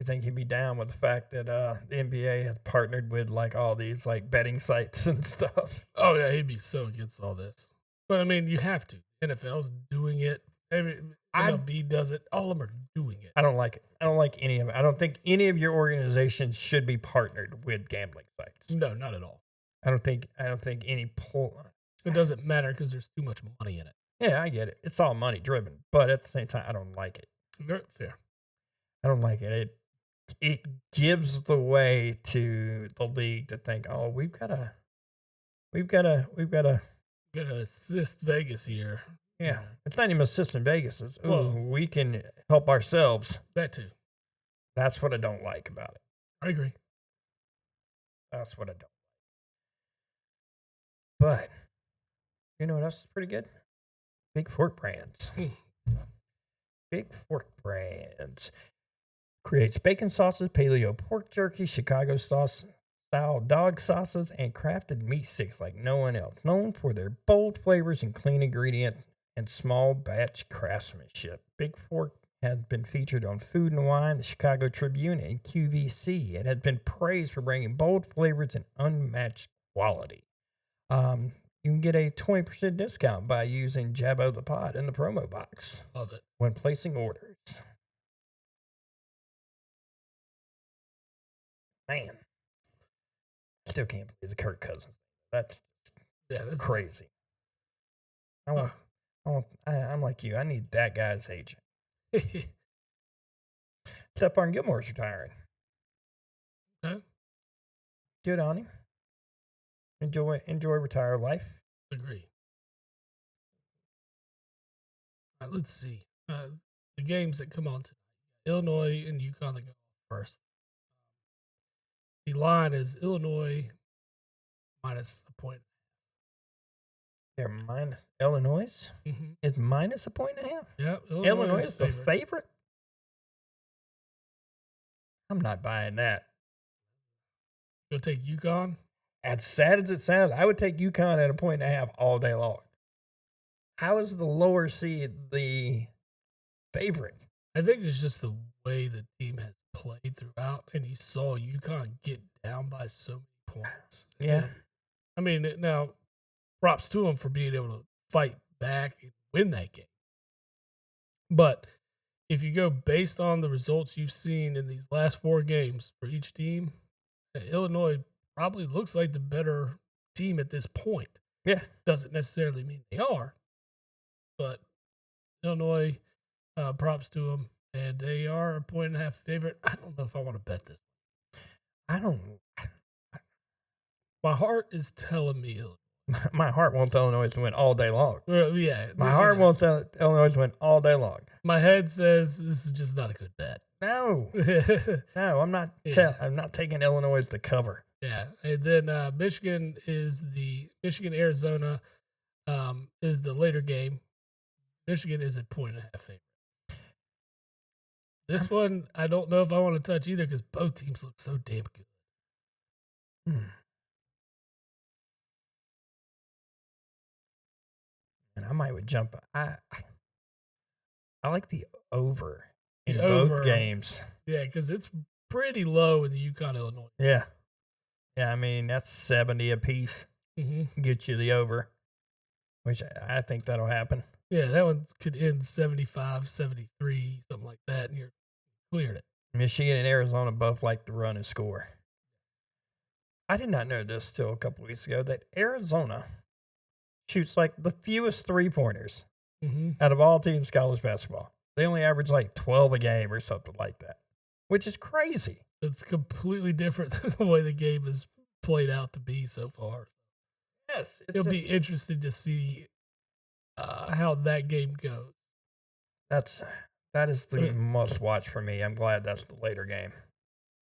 You think he'd be down with the fact that the NBA has partnered with like all these like betting sites and stuff? Oh yeah, he'd be so against all this. But I mean, you have to. NFL's doing it. MLB does it. All of them are doing it. I don't like it. I don't like any of it. I don't think any of your organizations should be partnered with gambling sites. No, not at all. I don't think any pull. It doesn't matter because there's too much money in it. Yeah, I get it. It's all money driven, but at the same time, I don't like it. Fair. I don't like it. It gives the way to the league to think, oh, we've got to assist Vegas here. Yeah, it's not even assisting Vegas. It's, Well- we can help ourselves. That too. That's what I don't like about it. I agree. That's what I don't like. But, you know what else is pretty good? Big Fork Brands. Big Fork Brands creates bacon sauces, paleo pork jerky, Chicago sauce style dog sauces, and crafted meat sticks like no one else. Known for their bold flavors and clean ingredient and small batch craftsmanship. Big Fork has been featured on Food and Wine, the Chicago Tribune, and QVC. It has been praised for bringing bold flavors and unmatched quality. You can get a 20% discount by using Jabbo the Pod in the promo box Love it. when placing orders. Man, still can't believe the Kirk Cousins. That's That's crazy. I'm like you. I need that guy's agent. Stephon Gilmore's retiring. Okay. Good on him. Enjoy retire life. Agree. All right, let's see. The games that come on tonight. Illinois and UConn that go first. The line is Illinois minus a point. They're minus Illinois Mm-hmm. is minus a point and a half. Yeah, Illinois is the favorite. favorite. I'm not buying that. You'll take UConn. As sad as it sounds, I would take UConn at a point and a half all day long. How is the lower seed the favorite? I think it's just the way the team has played throughout, and you saw UConn get down by so many points. Yeah. And, I mean, now props to them for being able to fight back and win that game. But if you go based on the results you've seen in these last 4 games for each team, Illinois probably looks like the better team at this point. Yeah. Doesn't necessarily mean they are, but Illinois Props to them, and they are a 1.5 favorite. I don't know if I want to bet this. I don't. My heart is telling me, My heart wants Illinois to win all day long. well, yeah, My heart wants Illinois to win all day long. My head says this is just not a good bet. No, Yeah. no, I'm not. I'm not taking Illinois to cover. Yeah, and then Michigan, Arizona is the later game. Michigan is a 1.5 favorite. This one, I don't know if I want to touch either because both teams look so damn good. And I might would jump. I like the over in The both over. games. Yeah, because it's pretty low in the UConn, Illinois. Yeah. Yeah, I mean, that's 70 apiece. Mm-hmm. Get you the over, which I think that'll happen. Yeah, that one could end 75, 73, something like that, and you're cleared it. Michigan and Arizona both like to run and score. I did not know this till a couple weeks ago that Arizona shoots like the fewest 3-pointers out of all teams college basketball. They only average like 12 a game or something like that, which is crazy. It's completely different than the way the game is played out to be so far. Yes. It'll be interesting to see how that game goes. That is the must watch for me. I'm glad that's the later game.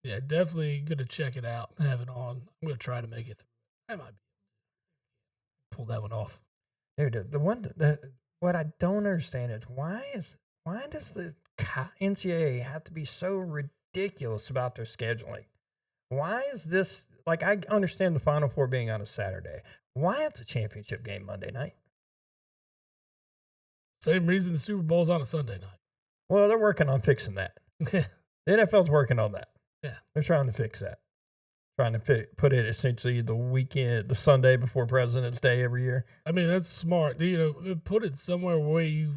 Yeah, definitely going to check it out, have it on. I'm going to try to make it through. I might pull that one off. Dude, what I don't understand is why does the NCAA have to be so ridiculous about their scheduling? Why is this, like, I understand the Final Four being on a Saturday. Why is the championship game Monday night? Same reason the Super Bowl's on a Sunday night. Well, they're working on fixing that. The NFL's working on that. Yeah. They're trying to fix that. Trying to put it essentially the weekend, the Sunday before President's Day every year. I mean, that's smart. Put it somewhere where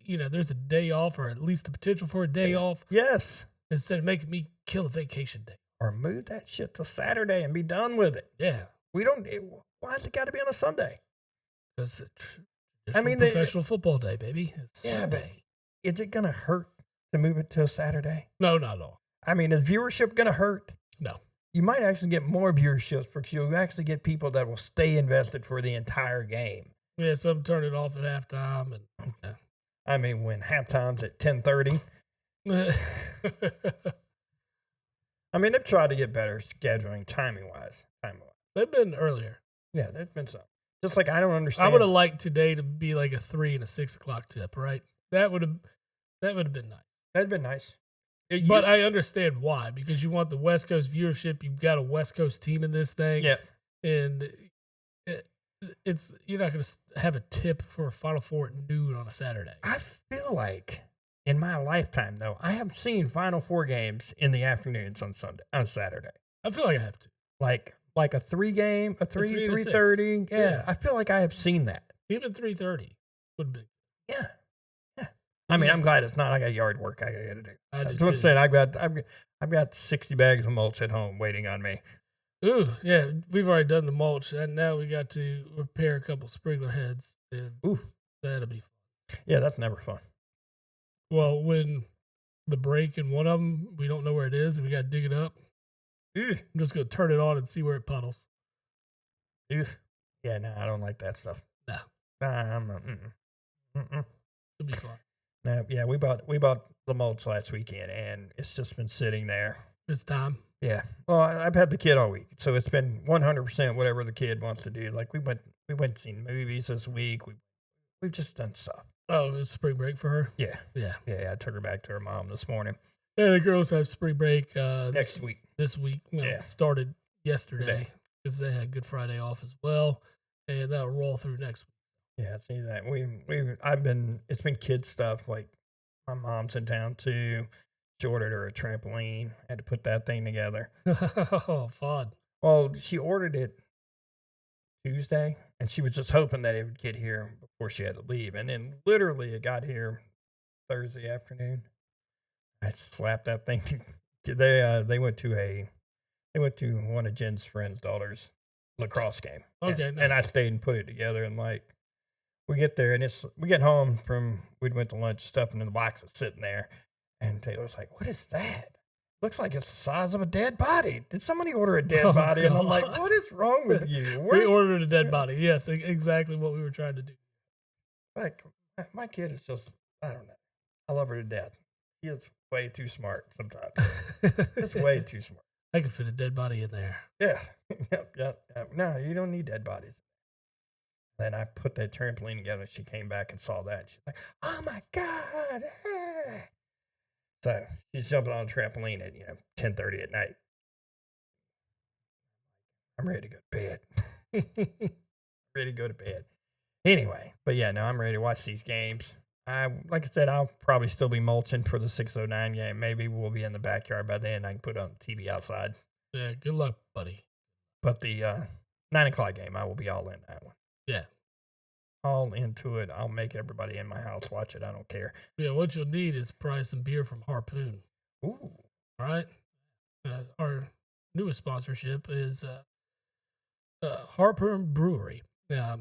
there's a day off or at least the potential for a day off. Yes. Instead of making me kill a vacation day. Or move that shit to Saturday and be done with it. Yeah. Why's it got to be on a Sunday? Because professional football day, baby. It's yeah, Sunday. But is it going to hurt to move it to a Saturday? No, not at all. I mean, is viewership going to hurt? No. You might actually get more viewership because you'll actually get people that will stay invested for the entire game. Yeah, some turn it off at halftime. And yeah. I mean, when halftime's at 10:30. I mean, they've tried to get better scheduling timing-wise. They've been earlier. Yeah, there's been some. Just like I don't understand. I would have liked today to be like a 3 and a 6 o'clock tip, right? That would have been nice. That'd been nice. But I understand why, because you want the West Coast viewership. You've got a West Coast team in this thing. Yeah. And you're not going to have a tip for a Final Four at noon on a Saturday. I feel like in my lifetime, though, I have seen Final Four games in the afternoons on Saturday. I feel like I have to. Like a 3-game, a 3:30. Yeah, I feel like I have seen that. Even 3:30 would be. Yeah. I mean, I'm glad it's not. I got yard work I got to do. That's what I'm saying. I've got 60 bags of mulch at home waiting on me. Ooh, yeah, we've already done the mulch, and now we got to repair a couple sprinkler heads. And ooh, that'll be fun. Yeah, that's never fun. Well, when the break in one of them, we don't know where it is, and we got to dig it up. I'm just going to turn it on and see where it puddles. Yeah, no, I don't like that stuff. No. It'll be fun. No, yeah, we bought the mulch last weekend, and it's just been sitting there. It's time. Yeah. Well, I've had the kid all week, so it's been 100% whatever the kid wants to do. Like we went and seen movies this week. We've just done stuff. Oh, it's spring break for her? Yeah. Yeah. Yeah, I took her back to her mom this morning. Yeah, the girls have spring break next week. This week. Started yesterday because they had Good Friday off as well, and that'll roll through next week. Yeah, I see that. It's been kid stuff. Like my mom's in town too. She ordered her a trampoline. Had to put that thing together. Oh, fun. Well, she ordered it Tuesday, and she was just hoping that it would get here before she had to leave. And then literally it got here Thursday afternoon. I slapped that thing. They went to one of Jen's friend's daughter's lacrosse game. Okay, and, nice. and I stayed and put it together. And we get there and we get home from we went to lunch and stuff, and then the box is sitting there, and Taylor's like, "What is that? Looks like it's the size of a dead body. Did somebody order a dead Oh body?" And I'm like, god. "What is wrong with you? We Where?" ordered a dead body. Yes, exactly what we were trying to do. Like my kid is just, I don't know. I love her to death. She is way too smart sometimes. Just way too smart. I could fit a dead body in there. Yeah. Yep. No, you don't need dead bodies. Then I put that trampoline together. And she came back and saw that. And she's like, "Oh my god!" Ah." So she's jumping on a trampoline at 10:30 at night. I'm ready to go to bed. Ready to go to bed. Anyway, but yeah, no, I'm ready to watch these games. Like I said, I'll probably still be mulching for the 609 game. Maybe we'll be in the backyard by then. I can put it on the TV outside. Yeah, good luck, buddy. But the 9 o'clock game, I will be all in that one. Yeah. All into it. I'll make everybody in my house watch it. I don't care. Yeah, what you'll need is probably some beer from Harpoon. Ooh. All right. Our newest sponsorship is Harpoon Brewery. They're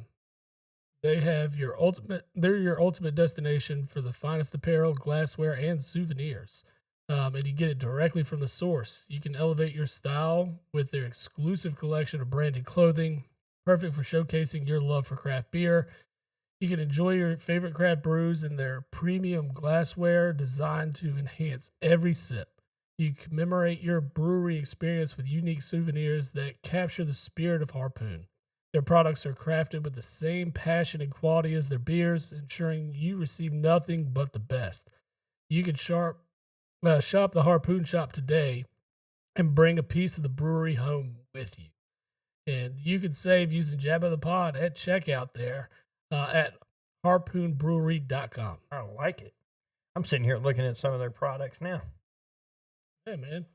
your ultimate destination for the finest apparel, glassware, and souvenirs. And you get it directly from the source. You can elevate your style with their exclusive collection of branded clothing, perfect for showcasing your love for craft beer. You can enjoy your favorite craft brews in their premium glassware designed to enhance every sip. You commemorate your brewery experience with unique souvenirs that capture the spirit of Harpoon. Their products are crafted with the same passion and quality as their beers, ensuring you receive nothing but the best. You can shop the Harpoon shop today and bring a piece of the brewery home with you. And you can save using Jabba the Pod at checkout there at harpoonbrewery.com. I like it. I'm sitting here looking at some of their products now. Hey, man.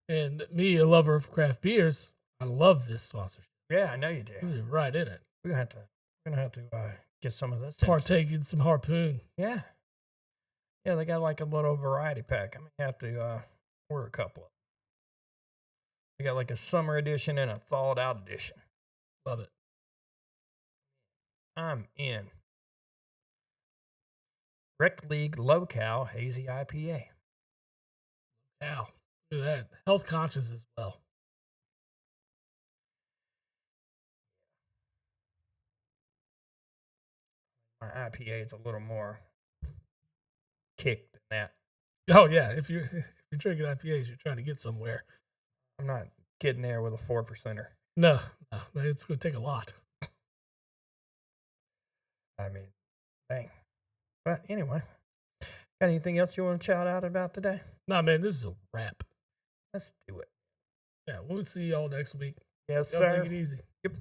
And me, a lover of craft beers, I love this sponsorship. Yeah, I know you This do. is right in it. We're gonna have to get some of this. Partake in some Harpoon. Yeah. Yeah, they got like a little variety pack. I may have to order a couple of them. They got like a summer edition and a thawed out edition. Love it. I'm in. Rec League Low Cal Hazy IPA. Wow. Look at that. Health conscious as well. My IPA is a little more kick than that. Oh, yeah. If you're drinking IPAs, you're trying to get somewhere. I'm not getting there with a 4%er. No, it's going to take a lot. I mean, dang. But anyway, got anything else you want to shout out about today? Nah, man, this is a wrap. Let's do it. Yeah, we'll see y'all next week. Yes, Y'all sir. take it easy. Yep.